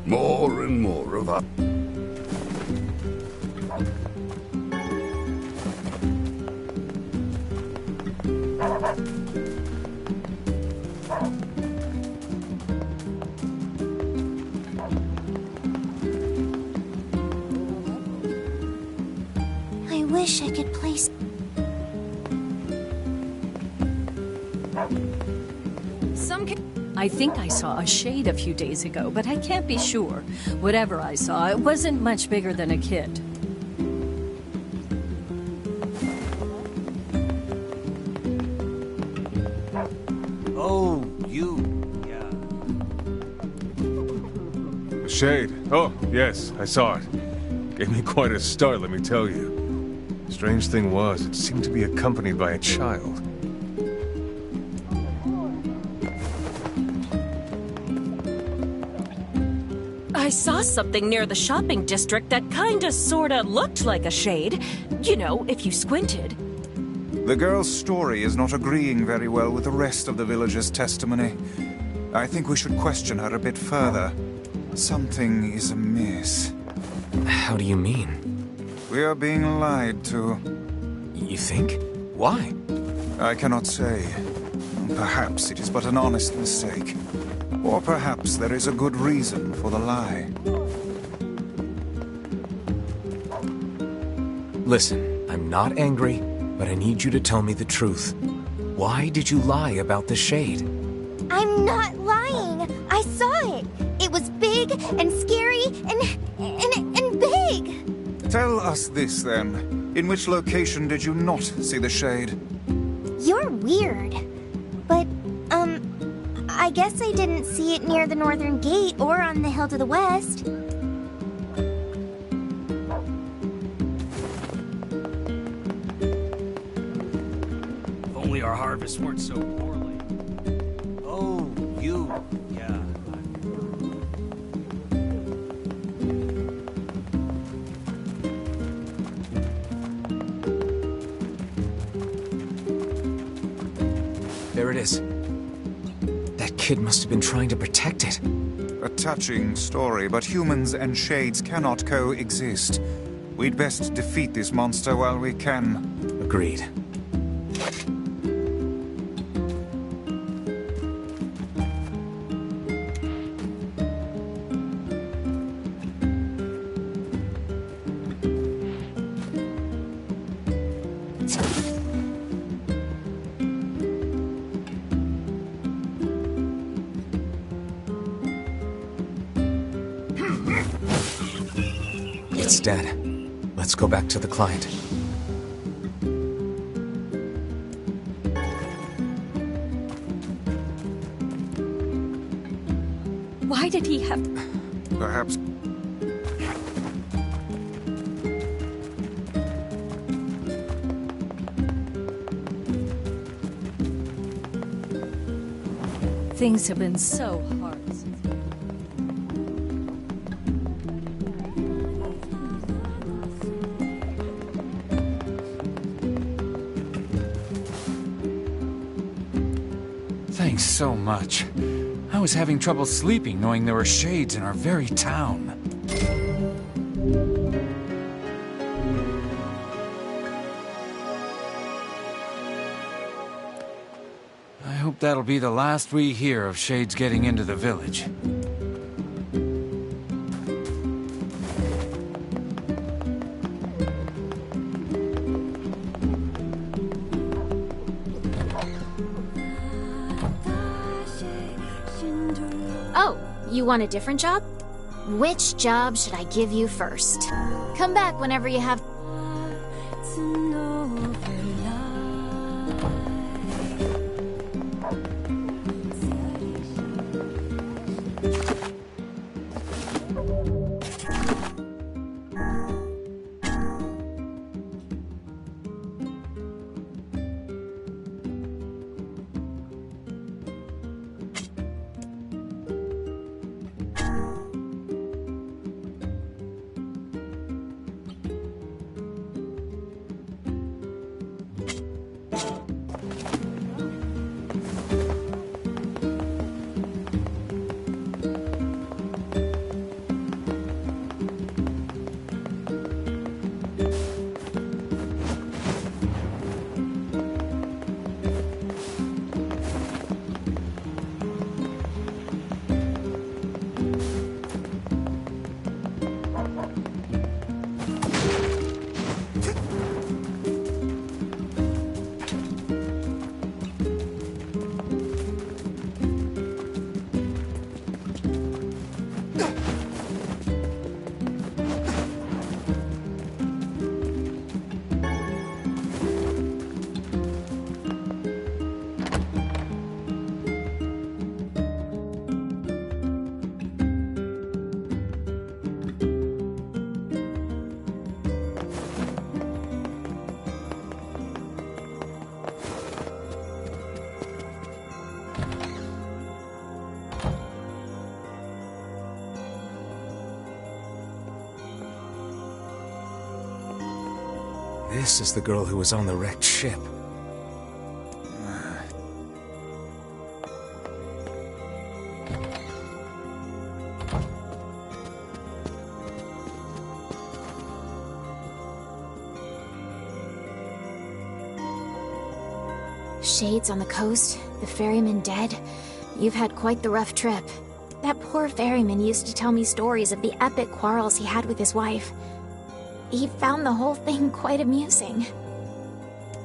More and more of us. I wish I could place... I think I saw a shade a few days ago, but I can't be sure. Whatever I saw, it wasn't much bigger than a kid. Oh, you. Yeah. The shade. Oh, yes, I saw it. Gave me quite a start, let me tell you. Strange thing was, it seemed to be accompanied by a child. I saw something near the shopping district that kinda sorta looked like a shade. You know, if you squinted. The girl's story is not agreeing very well with the rest of the villagers' testimony. I think we should question her a bit further. Something is amiss. How do you mean? We are being lied to. You think? Why? I cannot say. Perhaps it is but an honest mistake. Or perhaps there is a good reason for the lie. Listen, I'm not angry, but I need you to tell me the truth. Why did you lie about the shade? I'm not lying. I saw it. It was big and scary and big. Tell us this, then. In which location did you not see the shade? You're weird. But, I guess I didn't see it near the northern gate or on the hill to the west. If only our harvests weren't so poorly. Oh, you. Yeah. There it is. That kid must have been trying to protect it. A touching story, but humans and shades cannot coexist. We'd best defeat this monster while we can. Agreed. It's dead. Let's go back to the client. Why did he have... Perhaps... Things have been so hard since... Thanks so much. I was having trouble sleeping knowing there were shades in our very town. I hope that'll be the last we hear of shades getting into the village. Oh, you want a different job? Which job should I give you first? Come back whenever you have... this is the girl who was on the wrecked ship. Shades on the coast, the ferryman dead. You've had quite the rough trip. That poor ferryman used to tell me stories of the epic quarrels he had with his wife. He found the whole thing quite amusing.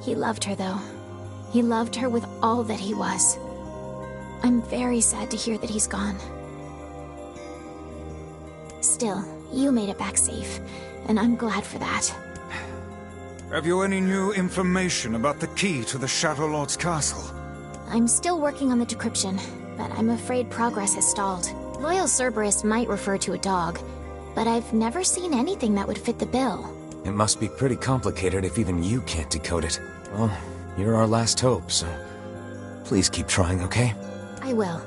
He loved her, though. He loved her with all that he was. I'm very sad to hear that he's gone. Still, you made it back safe, and I'm glad for that. Have you any new information about the key to the Shadow Lord's castle? I'm still working on the decryption, but I'm afraid progress has stalled. Loyal Cerberus might refer to a dog, but I've never seen anything that would fit the bill. It must be pretty complicated if even you can't decode it. Well, you're our last hope, so please keep trying, okay? I will.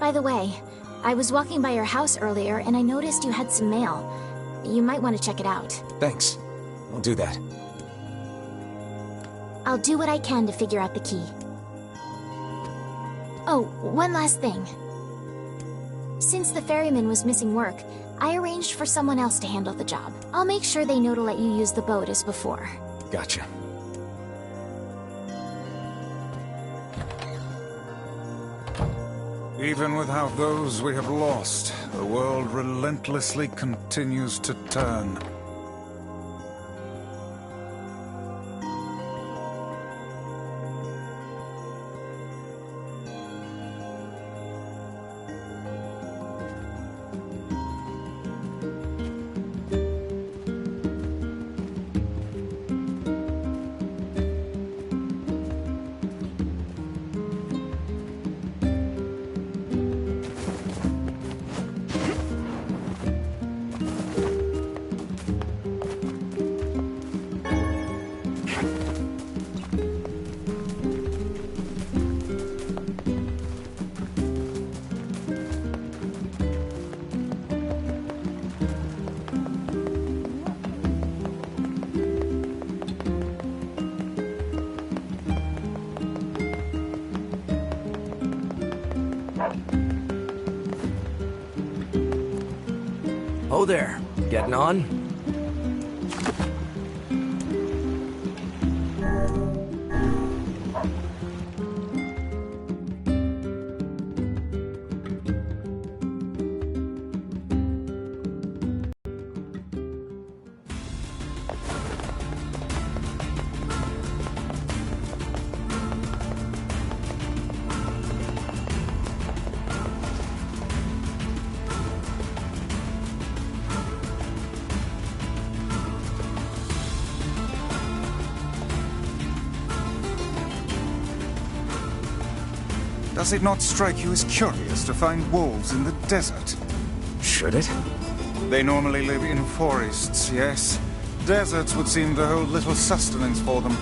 By the way, I was walking by your house earlier and I noticed you had some mail. You might want to check it out. Thanks. I'll do that. I'll do what I can to figure out the key. Oh, one last thing. Since the ferryman was missing work, I arranged for someone else to handle the job. I'll make sure they know to let you use the boat as before. Gotcha. Even without those we have lost, the world relentlessly continues to turn. Oh there, getting on? Does it not strike you as curious to find wolves in the desert? Should it? They normally live in forests, yes. Deserts would seem to hold little sustenance for them.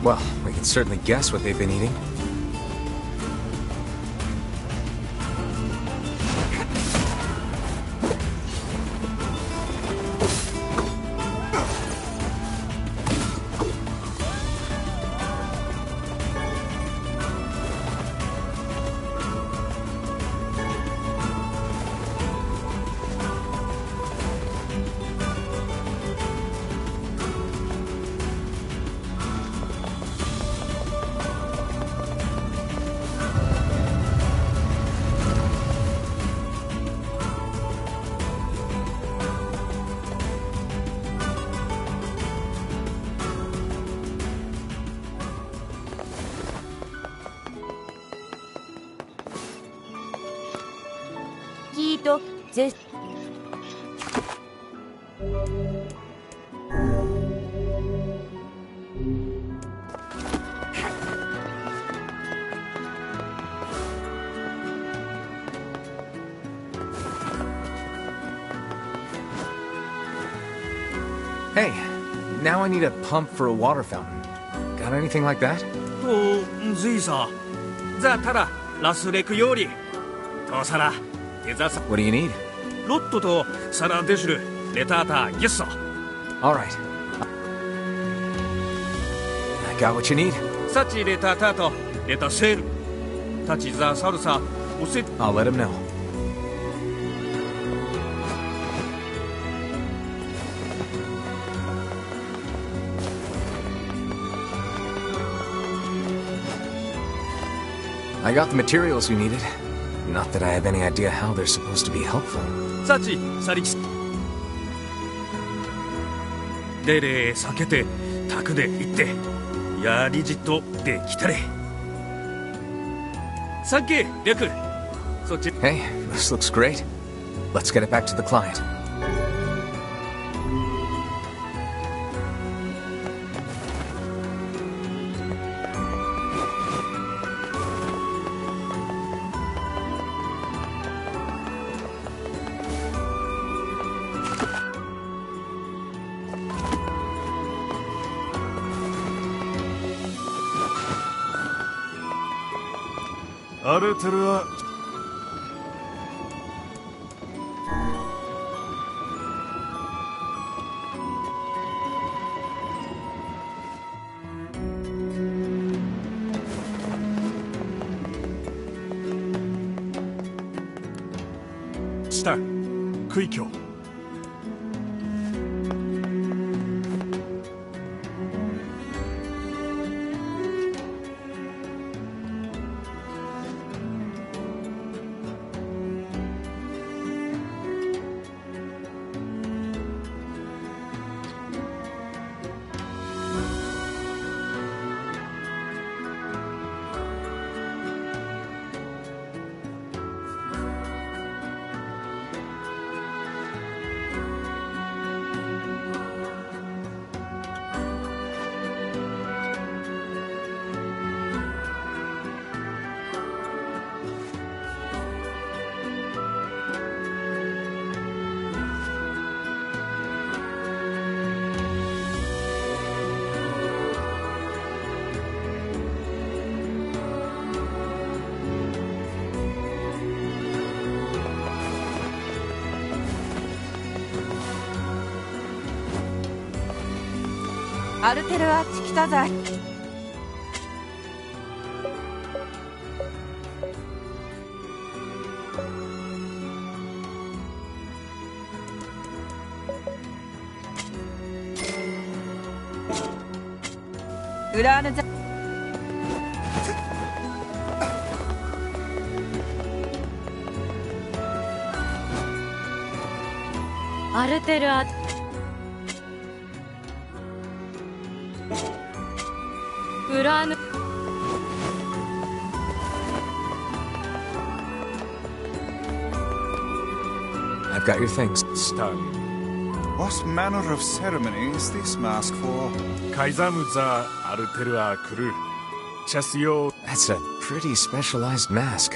Well, we can certainly guess what they've been eating. Hey, now I need a pump for a water fountain. Got anything like that? What do you need? All right. Got what you need? サチレタタトレタシェルタチザサルサオセ I'll let him know. I got the materials you needed. Not that I have any idea how they're supposed to be helpful. サチサリキスデレ避けてタクで行ってやりじっとできたれさっきレクそっち Hey, this looks great. Let's get it back to the client. Areteru. Star, 区域を アルテルアッチ来たぜ。ウラーヌザアルテルアウラーヌ I've got your things. Stunned. What manner of ceremony is this mask for? That's a pretty specialized mask.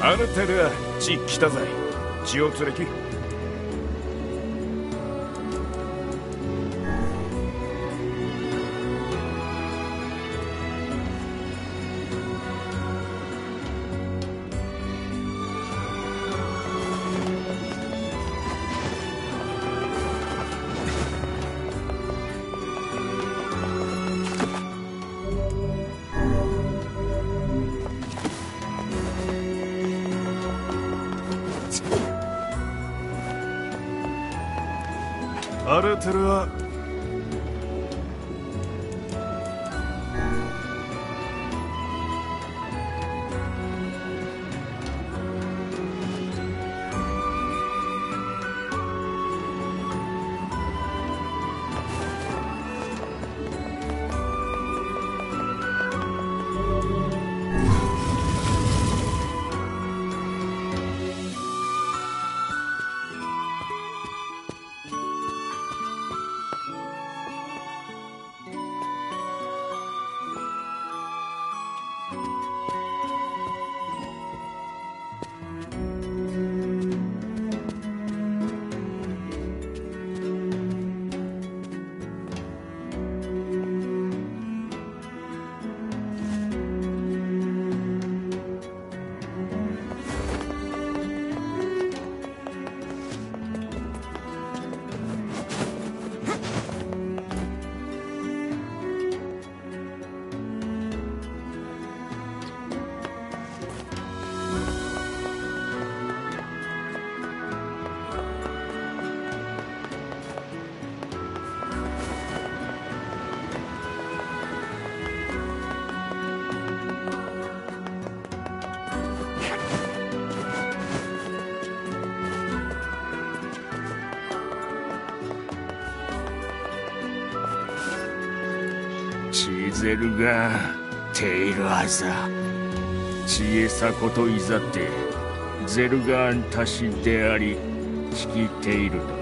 Areteru, 血来たぜ。血を連れき。荒れてるわ。チゼルがテイルアザ知恵さこといざってゼルガーンたしでありチキテイルだ。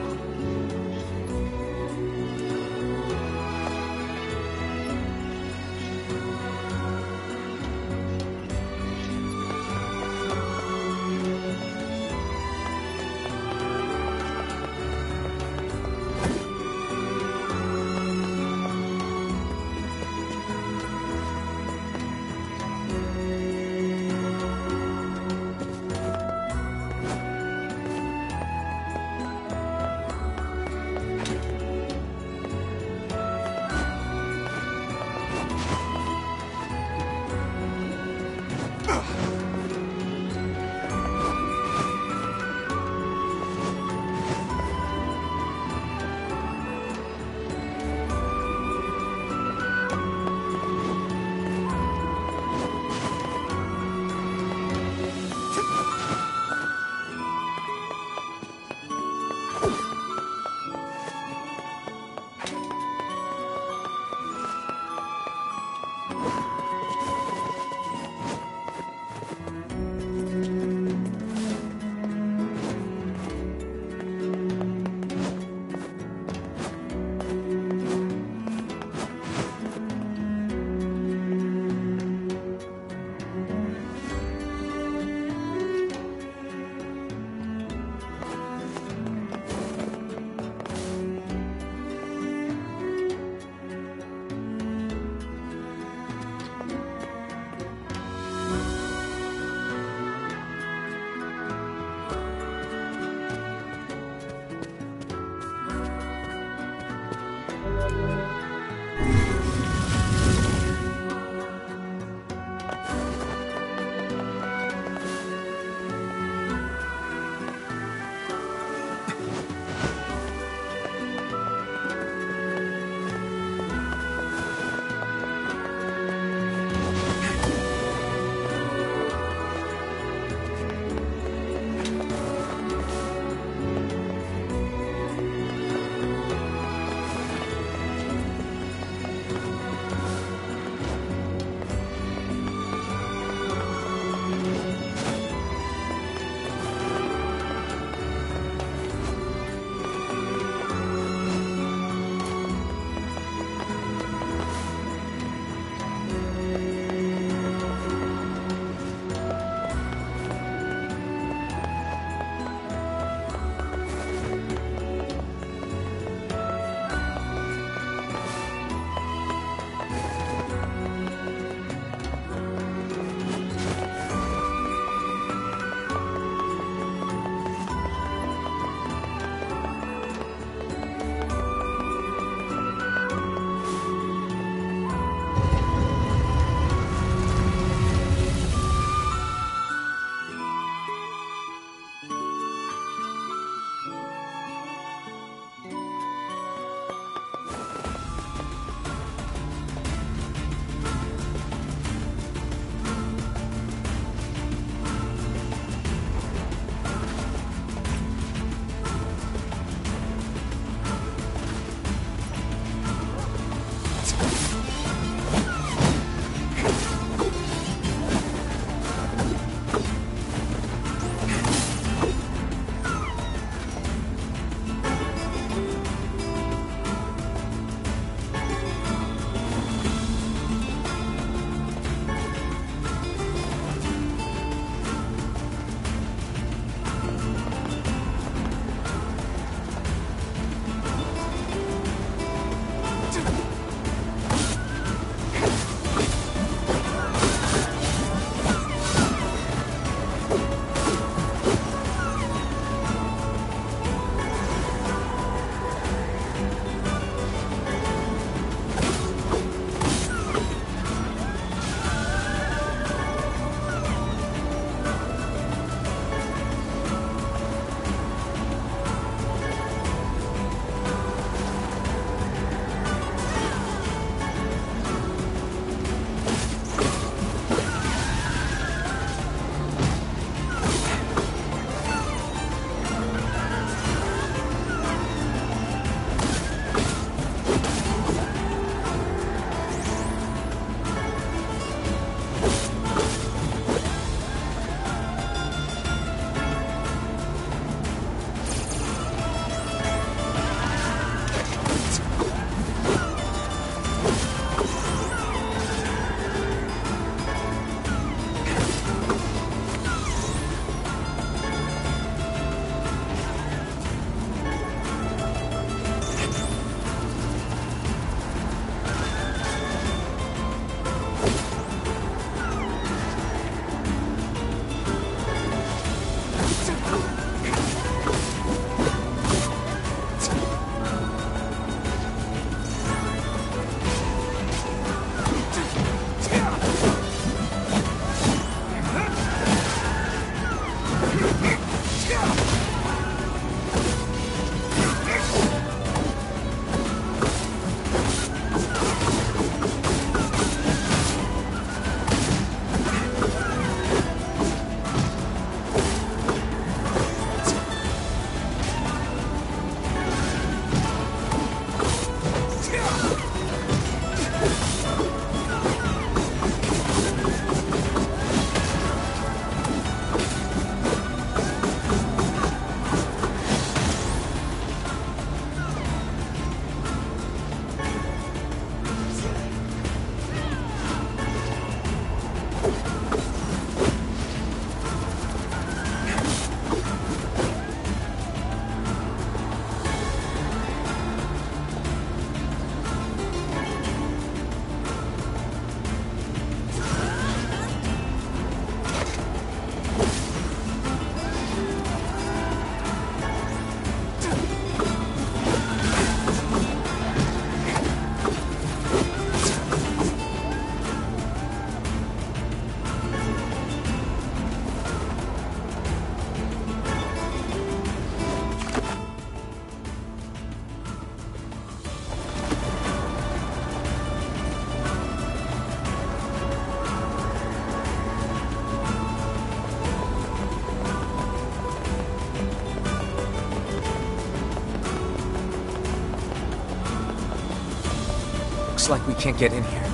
like we can't get in here.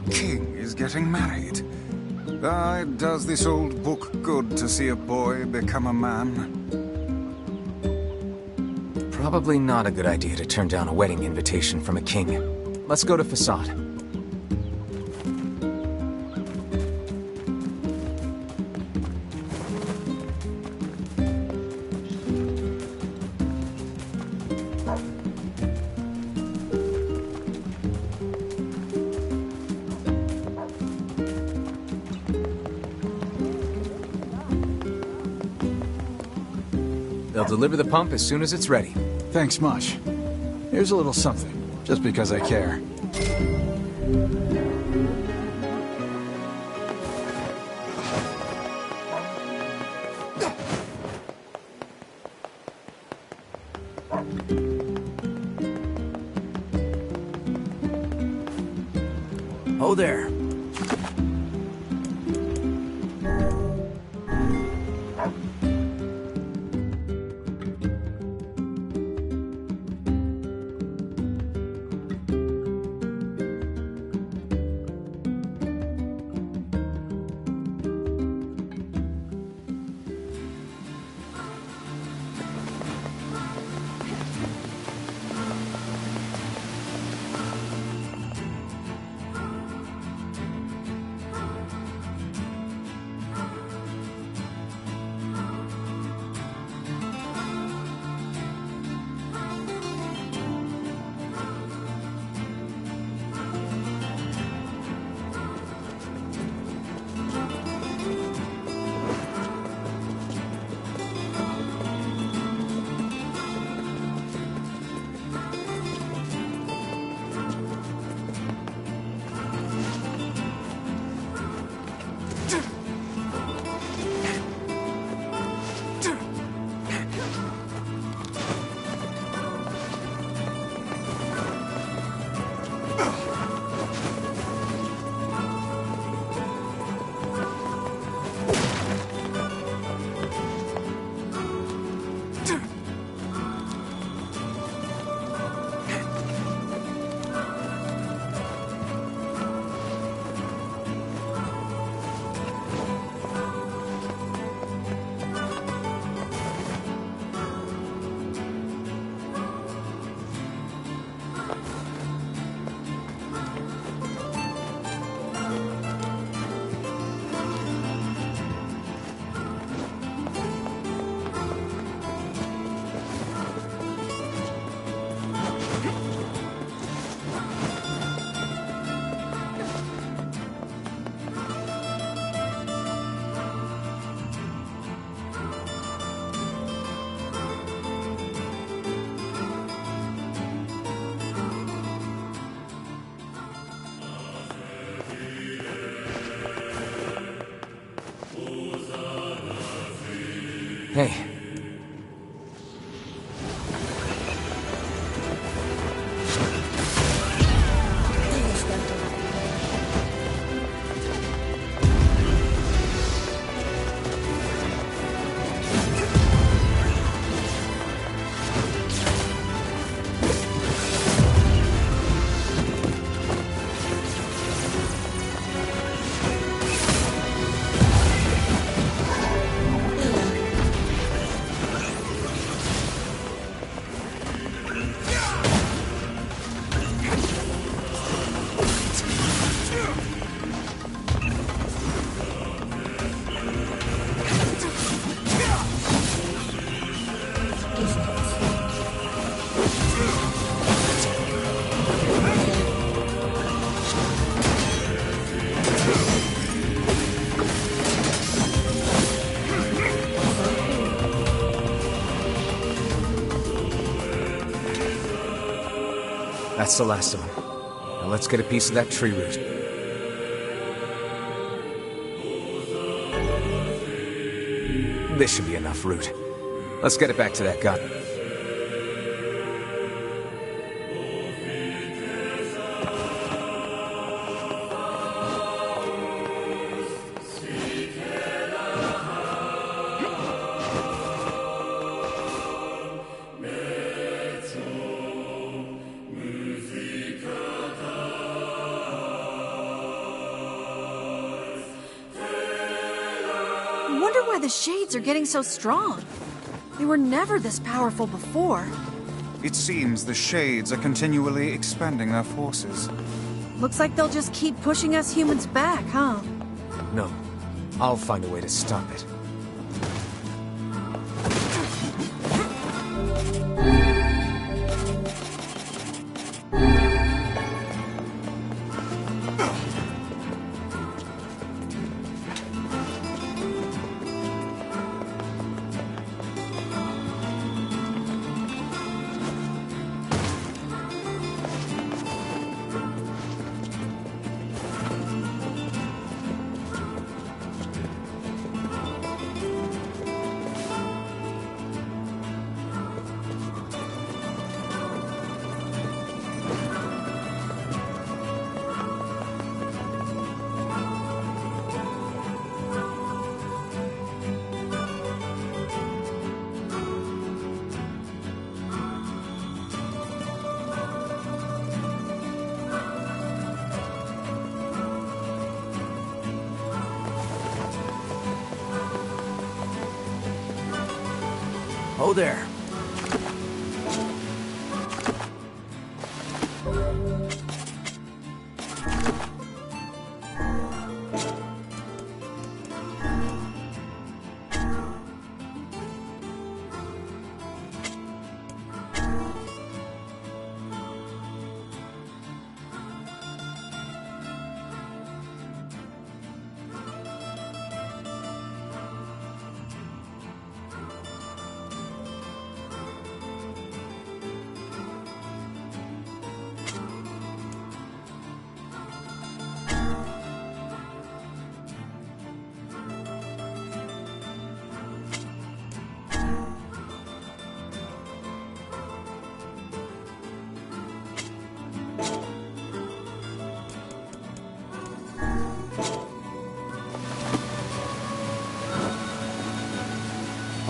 King is getting married. Ah, does this old book good to see a boy become a man? Probably not a good idea to turn down a wedding invitation from a king. Let's go to Facade. They'll deliver the pump as soon as it's ready. Thanks much. Here's a little something, just because I care. Oh there. Hey. That's the last of them. Now let's get a piece of that tree root. This should be enough root. Let's get it back to that gun. I wonder why the Shades are getting so strong. They were never this powerful before. It seems the Shades are continually expanding their forces. Looks like they'll just keep pushing us humans back, huh? No. I'll find a way to stop it. Oh there.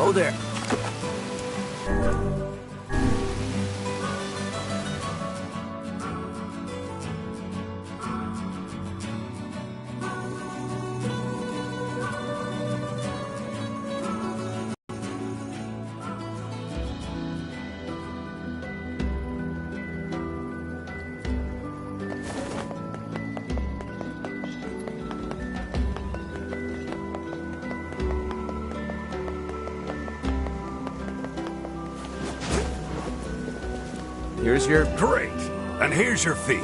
Oh there. Here's your... Great! And here's your fee.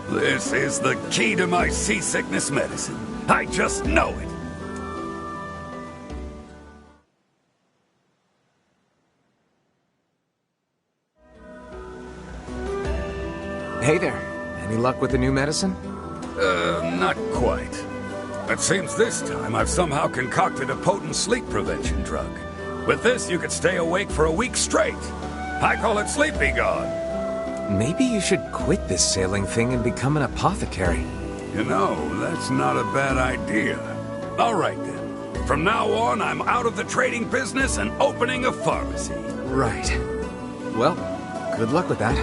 This is the key to my seasickness medicine. I just know it. Hey there. Any luck with the new medicine? Not quite. It seems this time I've somehow concocted a potent sleep prevention drug. With this, you could stay awake for a week straight. I call it Sleepy God. Maybe you should quit this sailing thing and become an apothecary. You know, that's not a bad idea. All right, then. From now on, I'm out of the trading business and opening a pharmacy. Right. Well, good luck with that.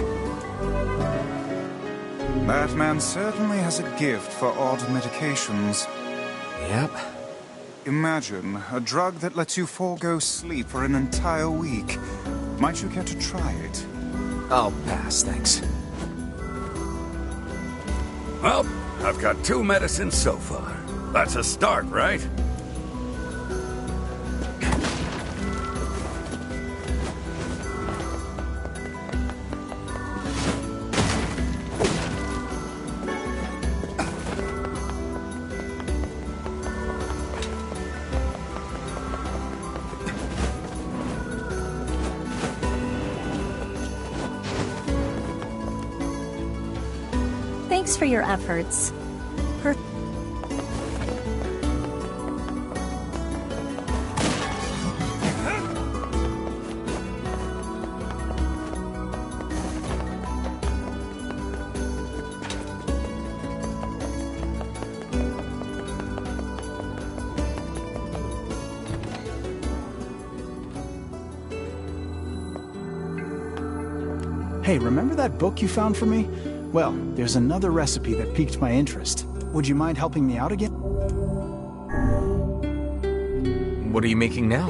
That man certainly has a gift for odd medications. Yep. Imagine a drug that lets you forego sleep for an entire week. Might you care to try it? I'll pass, thanks. Well, I've got 2 medicines so far. That's a start, right? Thanks for your efforts. Hey, remember that book you found for me? Well, there's another recipe that piqued my interest. Would you mind helping me out again? What are you making now?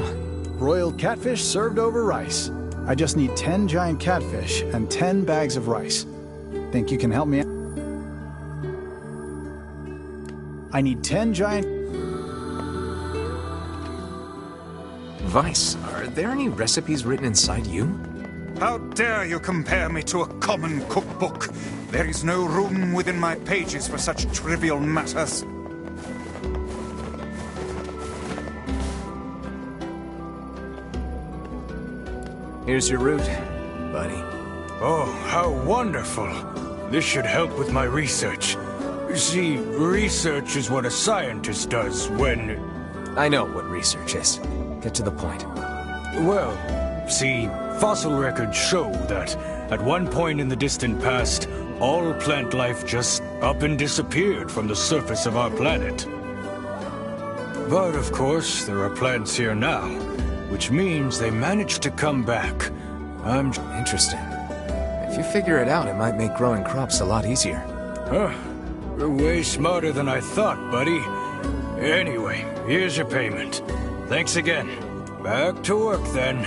Broiled catfish served over rice. I just need 10 giant catfish and 10 bags of rice. Think you can help me out? I need 10 giant... Vice, are there any recipes written inside you? How dare you compare me to a common cookbook? There is no room within my pages for such trivial matters. Here's your route, buddy. Oh, how wonderful. This should help with my research. See, research is what a scientist does when... I know what research is. Get to the point. Well, see, fossil records show that at one point in the distant past, all plant life just up and disappeared from the surface of our planet. But of course, there are plants here now, which means they managed to come back. I'm... Interesting. If you figure it out, it might make growing crops a lot easier. Huh. You're way smarter than I thought, buddy. Anyway, here's your payment. Thanks again. Back to work, then.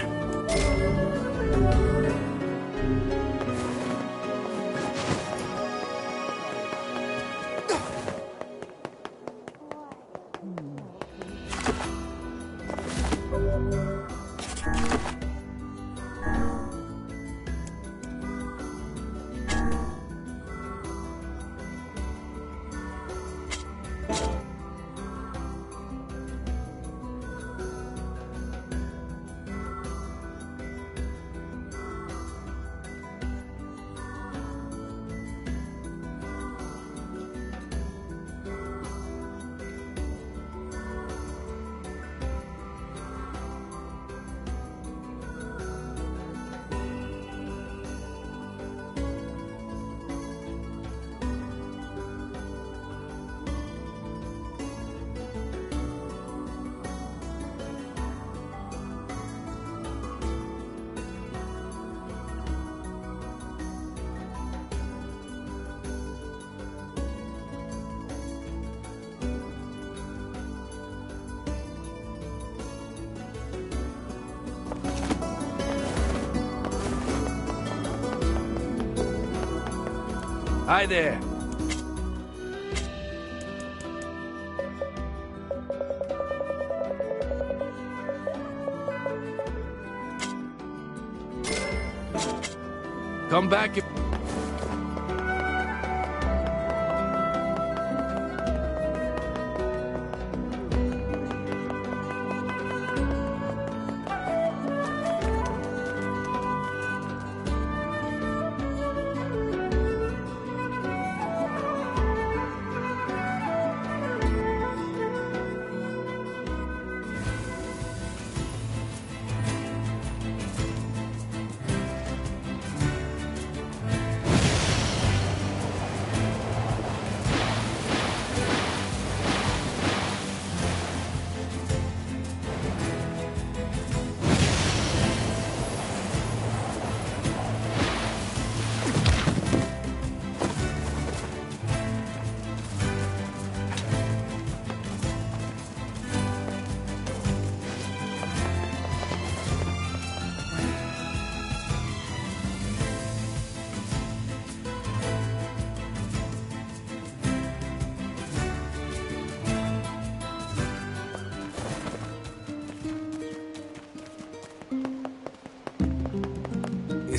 Hi there. Come back if...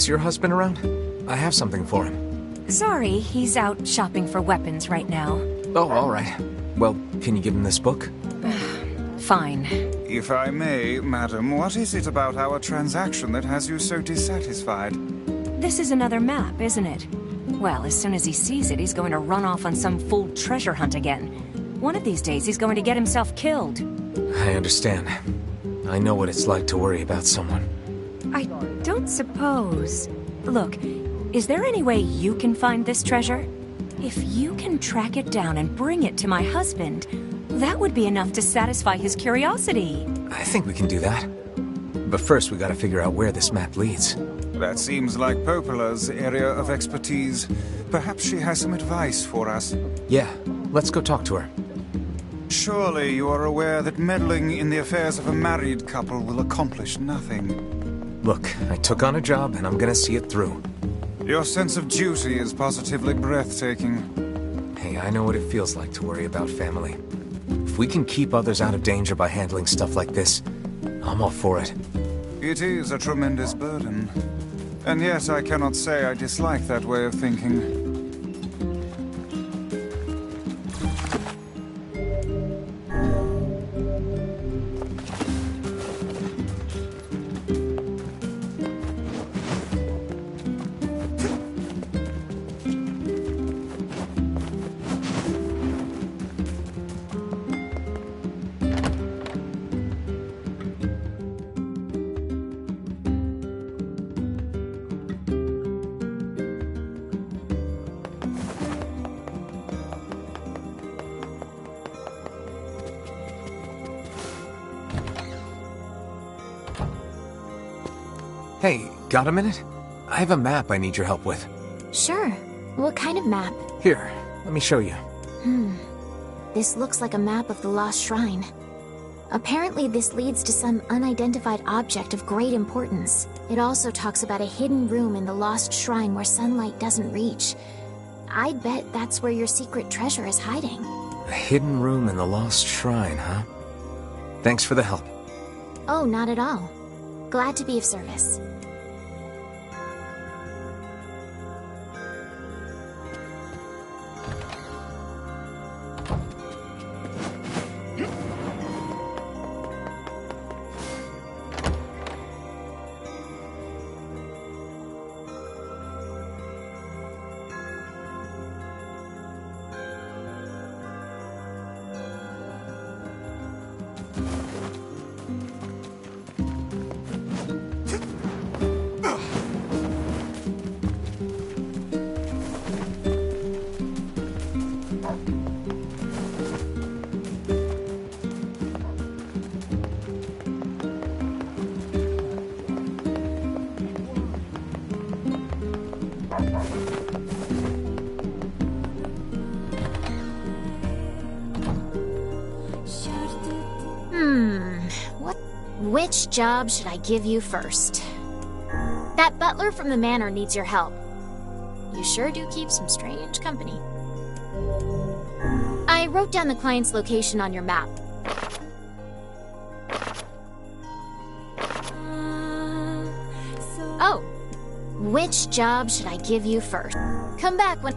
Is your husband around? I have something for him. Sorry, he's out shopping for weapons right now. Oh, all right. Well, can you give him this book? Fine. If I may, madam, what is it about our transaction that has you so dissatisfied? This is another map, isn't it? Well, as soon as he sees it, he's going to run off on some fool treasure hunt again. One of these days, he's going to get himself killed. I understand. I know what it's like to worry about someone. I don't suppose... Look, is there any way you can find this treasure? If you can track it down and bring it to my husband, that would be enough to satisfy his curiosity. I think we can do that. But first, we gotta figure out where this map leads. That seems like Popola's area of expertise. Perhaps she has some advice for us. Yeah, let's go talk to her. Surely you are aware that meddling in the affairs of a married couple will accomplish nothing. Look, I took on a job and I'm gonna see it through. Your sense of duty is positively breathtaking. Hey, I know what it feels like to worry about family. If we can keep others out of danger by handling stuff like this, I'm all for it. It is a tremendous burden. And yet I cannot say I dislike that way of thinking. Hey, got a minute? I have a map I need your help with. Sure. What kind of map? Here, let me show you. This looks like a map of the Lost Shrine. Apparently this leads to some unidentified object of great importance. It also talks about a hidden room in the Lost Shrine where sunlight doesn't reach. I'd bet that's where your secret treasure is hiding. A hidden room in the Lost Shrine, huh? Thanks for the help. Oh, not at all. Glad to be of service. Which job should I give you first? That butler from the manor needs your help. You sure do keep some strange company. I wrote down the client's location on your map. Oh, which job should I give you first? Come back when...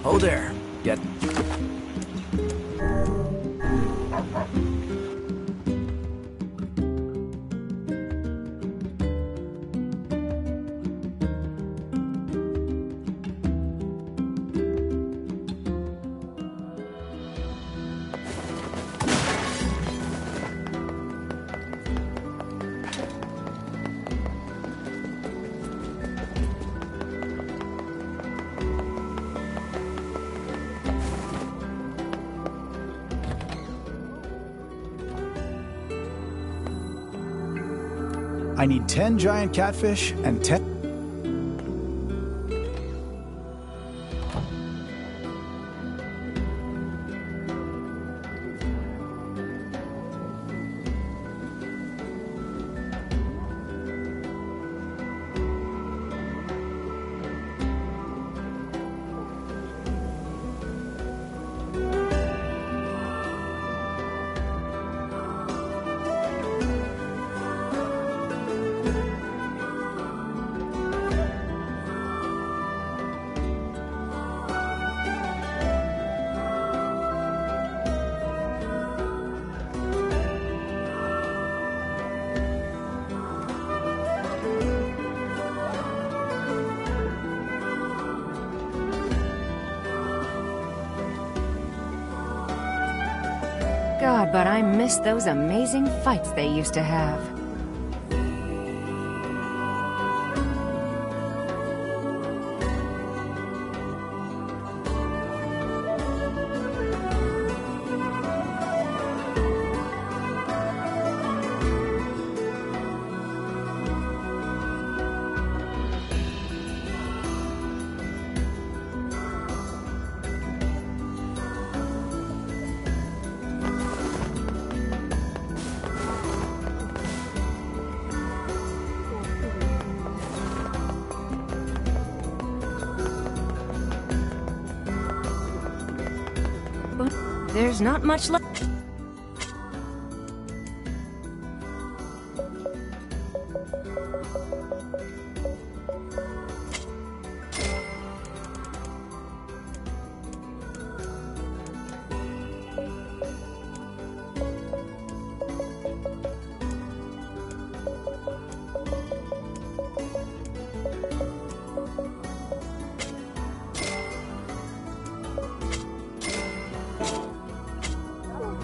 Oh there. Get... I need 10 giant catfish and 10... God, but I miss those amazing fights they used to have. There's not much left.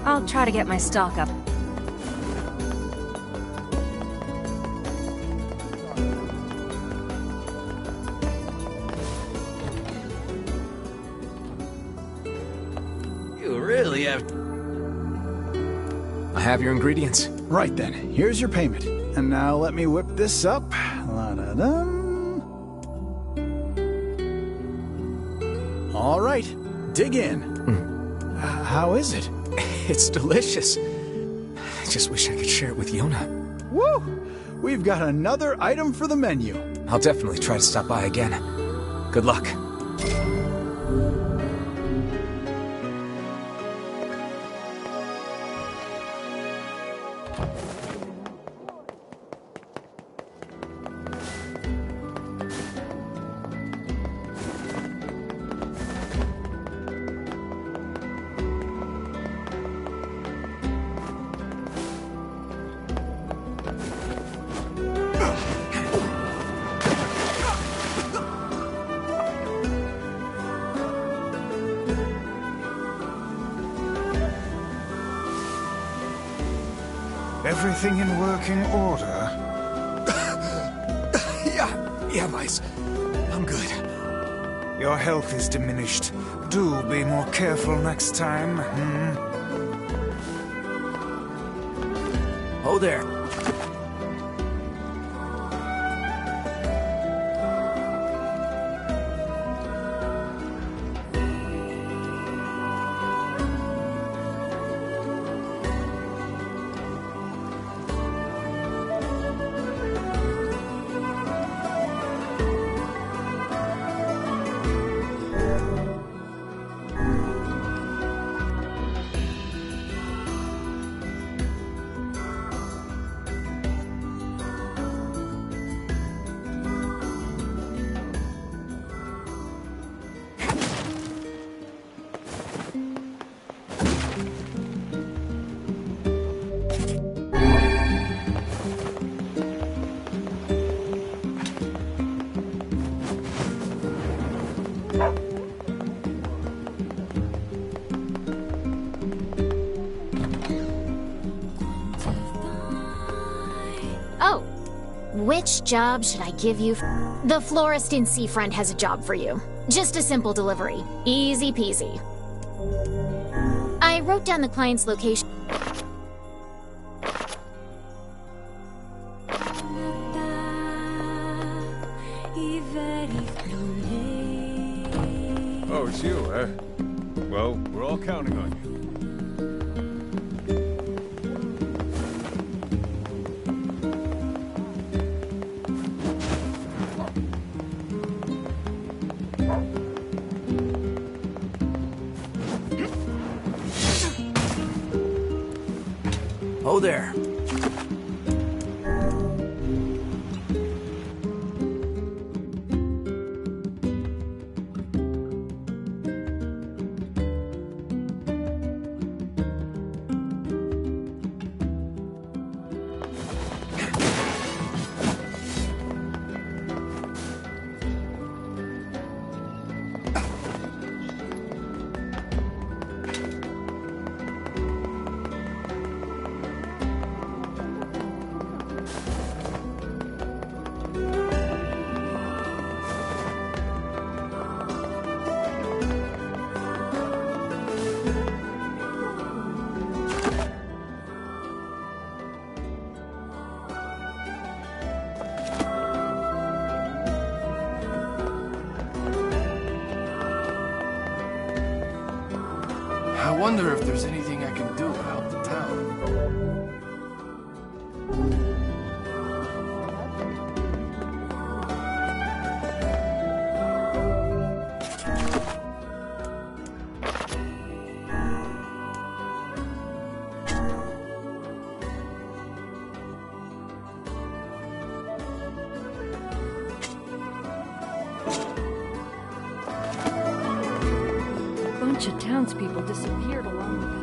I'll try to get my stock up. You really have... I have your ingredients. Right then, here's your payment. And now let me whip this up. La-da-dum. All right, dig in. How is it? It's delicious. I just wish I could share it with Yona. Woo! We've got another item for the menu. I'll definitely try to stop by again. Good luck. Everything in working order? Yeah, Vice. I'm good. Your health is diminished. Do be more careful next time. Oh there. Oh, which job should I give you? The florist in Seafront has a job for you. Just a simple delivery. Easy peasy. I wrote down the client's location. Oh, it's you, eh? Well, we're all counting on you. Oh there. I wonder if there's anything I can do to help the town. A bunch of townspeople disappeared along with that.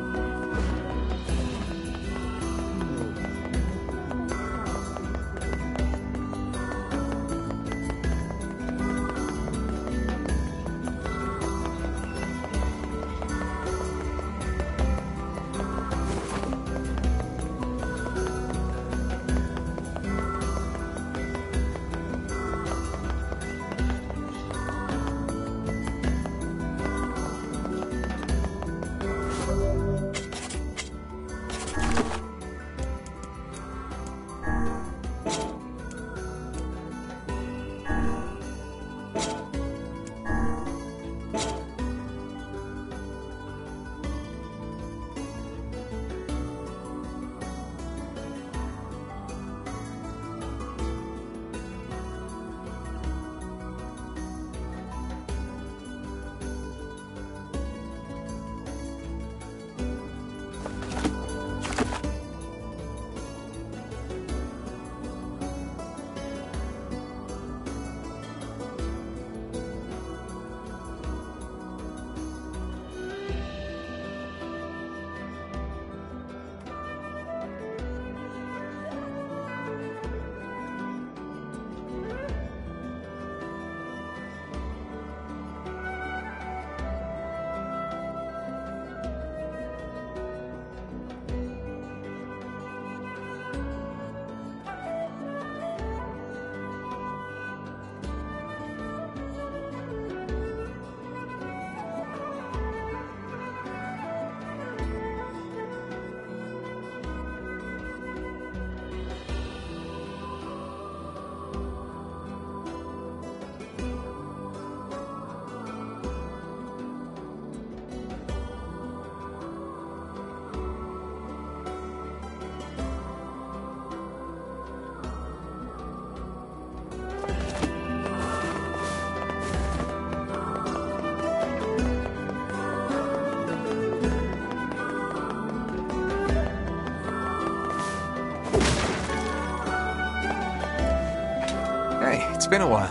Hey, it's been a while.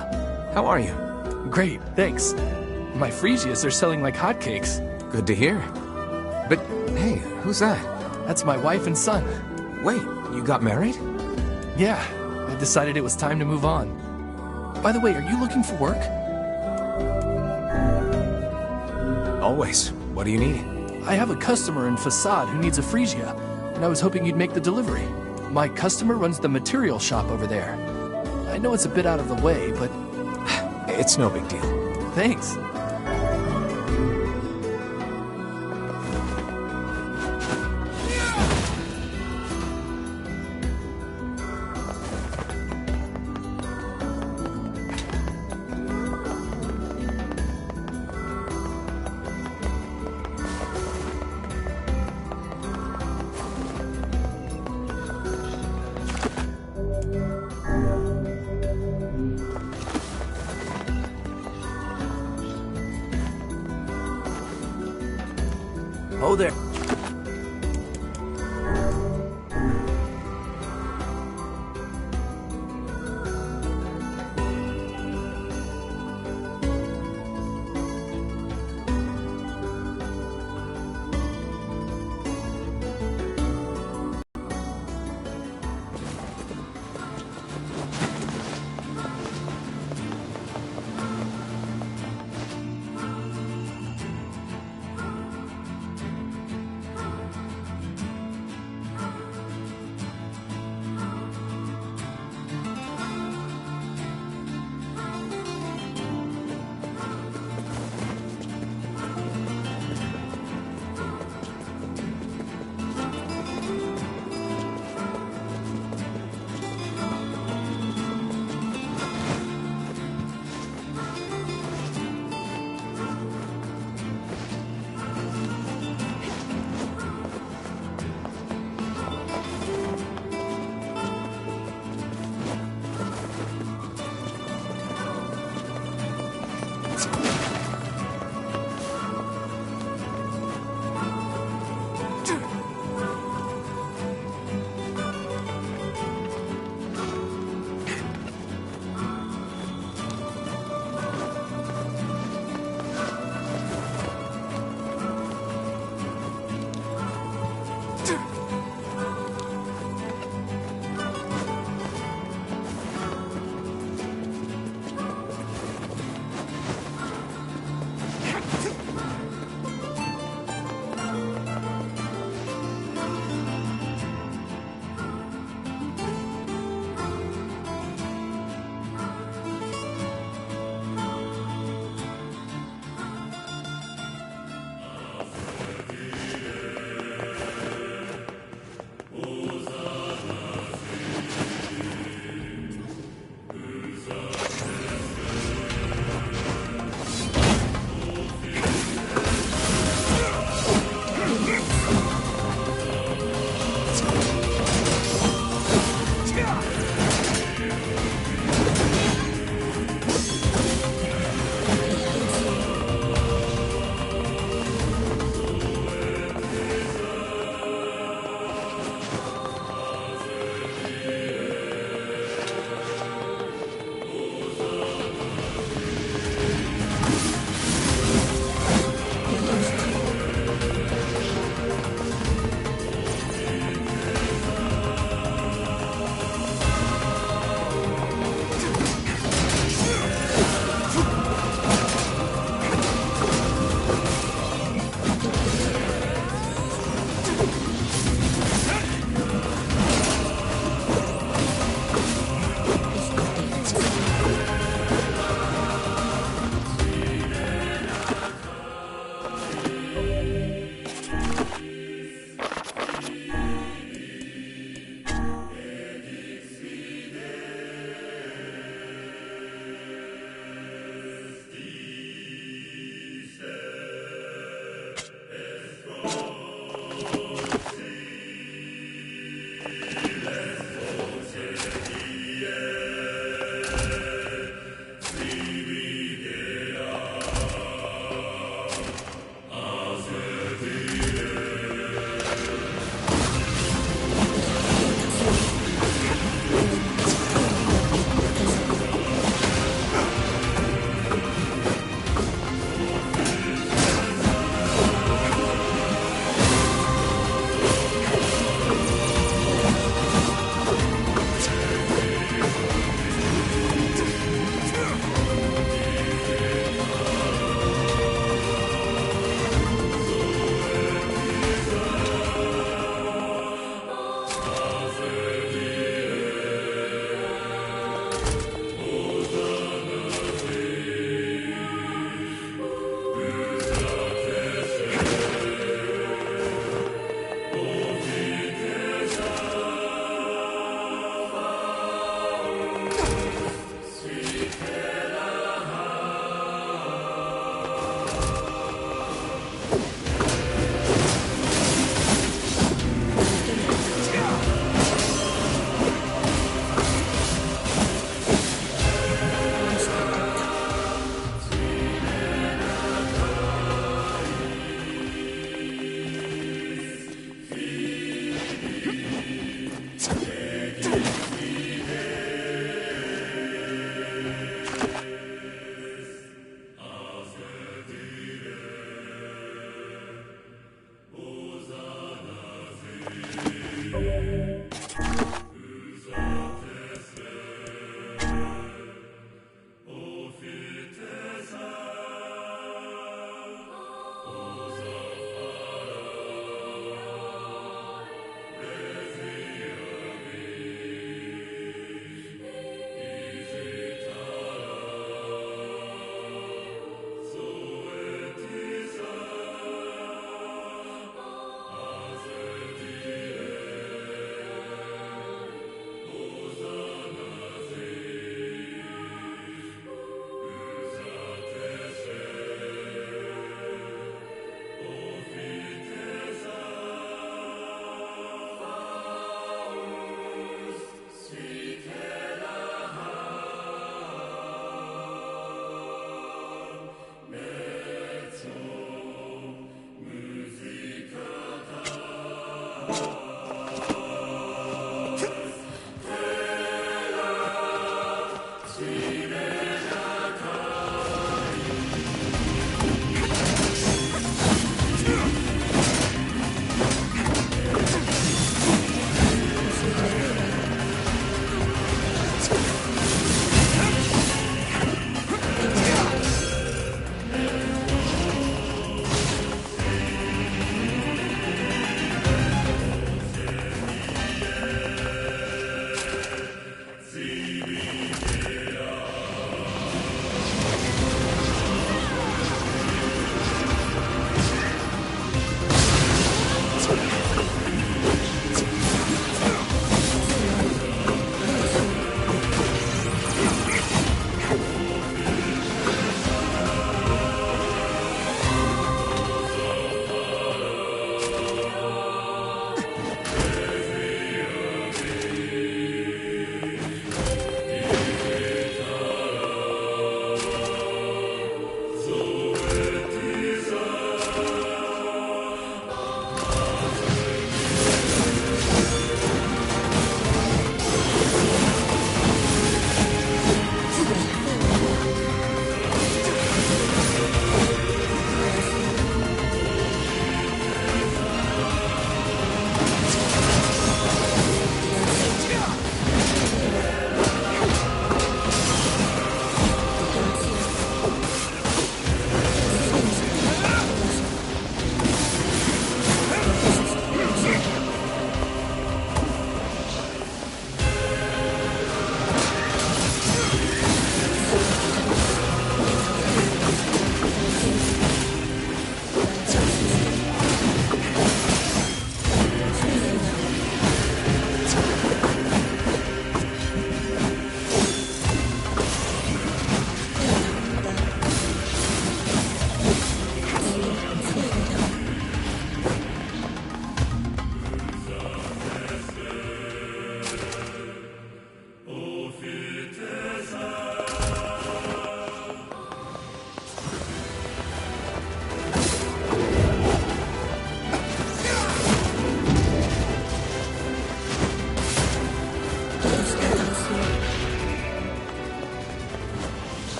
How are you? Great, thanks. My Fresias are selling like hotcakes. Good to hear. But, hey, who's that? That's my wife and son. Wait, you got married? Yeah, I decided it was time to move on. By the way, are you looking for work? Always. What do you need? I have a customer in Facade who needs a Fresia, and I was hoping you'd make the delivery. My customer runs the material shop over there. I know it's a bit out of the way, but... It's no big deal. Thanks. Oh, there.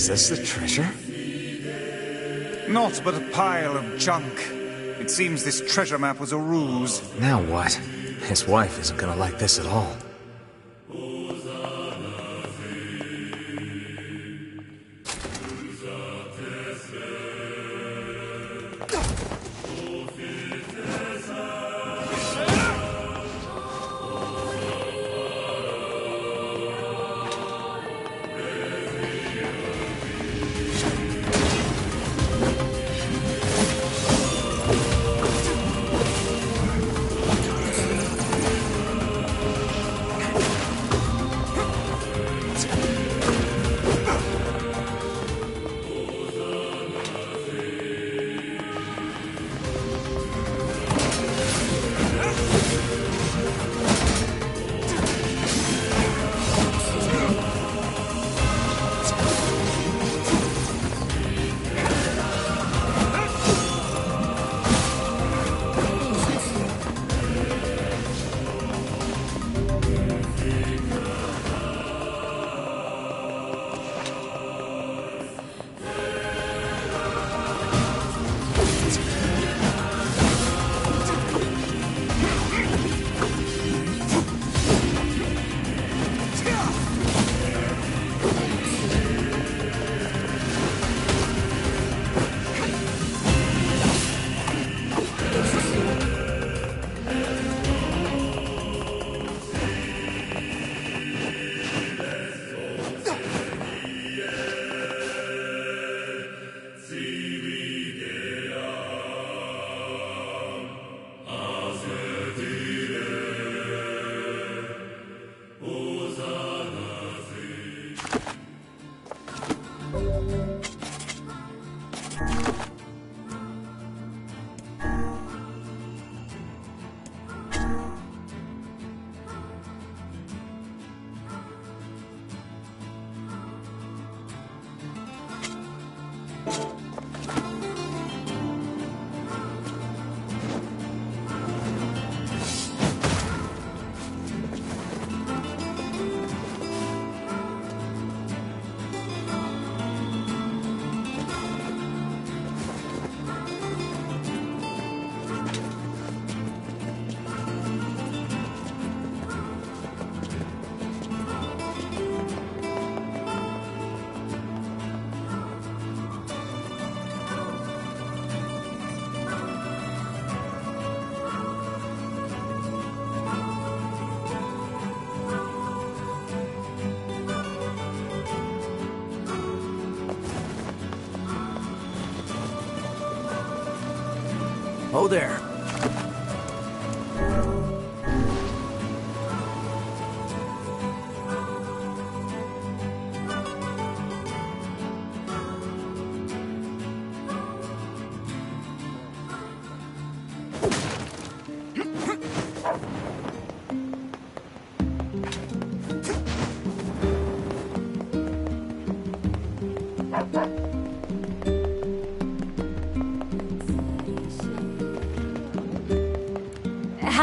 Is this the treasure? Naught but a pile of junk. It seems this treasure map was a ruse. Now what? His wife isn't gonna like this at all. Oh there.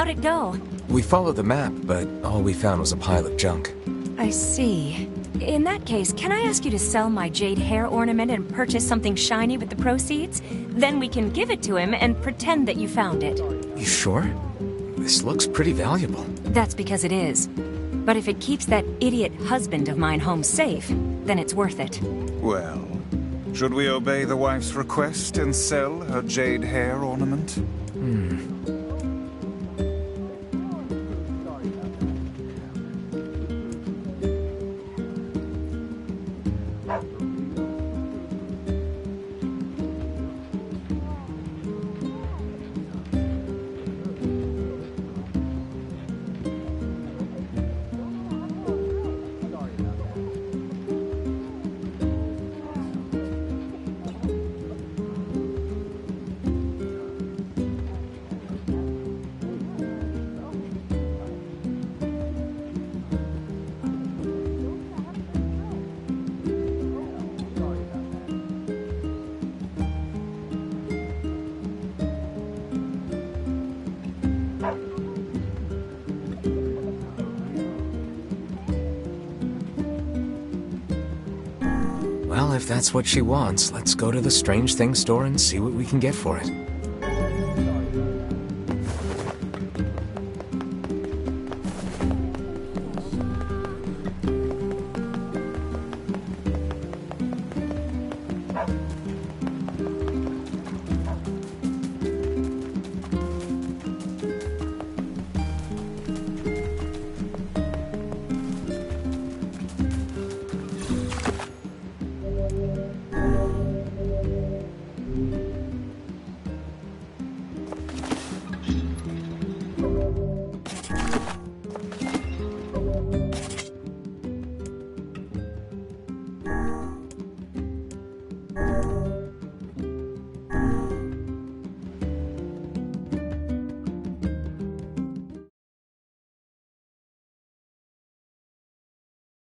How'd it go? We followed the map, but all we found was a pile of junk. I see. In that case, can I ask you to sell my jade hair ornament and purchase something shiny with the proceeds? Then we can give it to him and pretend that you found it. You sure? This looks pretty valuable. That's because it is. But if it keeps that idiot husband of mine home safe, then it's worth it. Well, should we obey the wife's request and sell her jade hair ornament? Well, if that's what she wants, let's go to the strange thing store and see what we can get for it.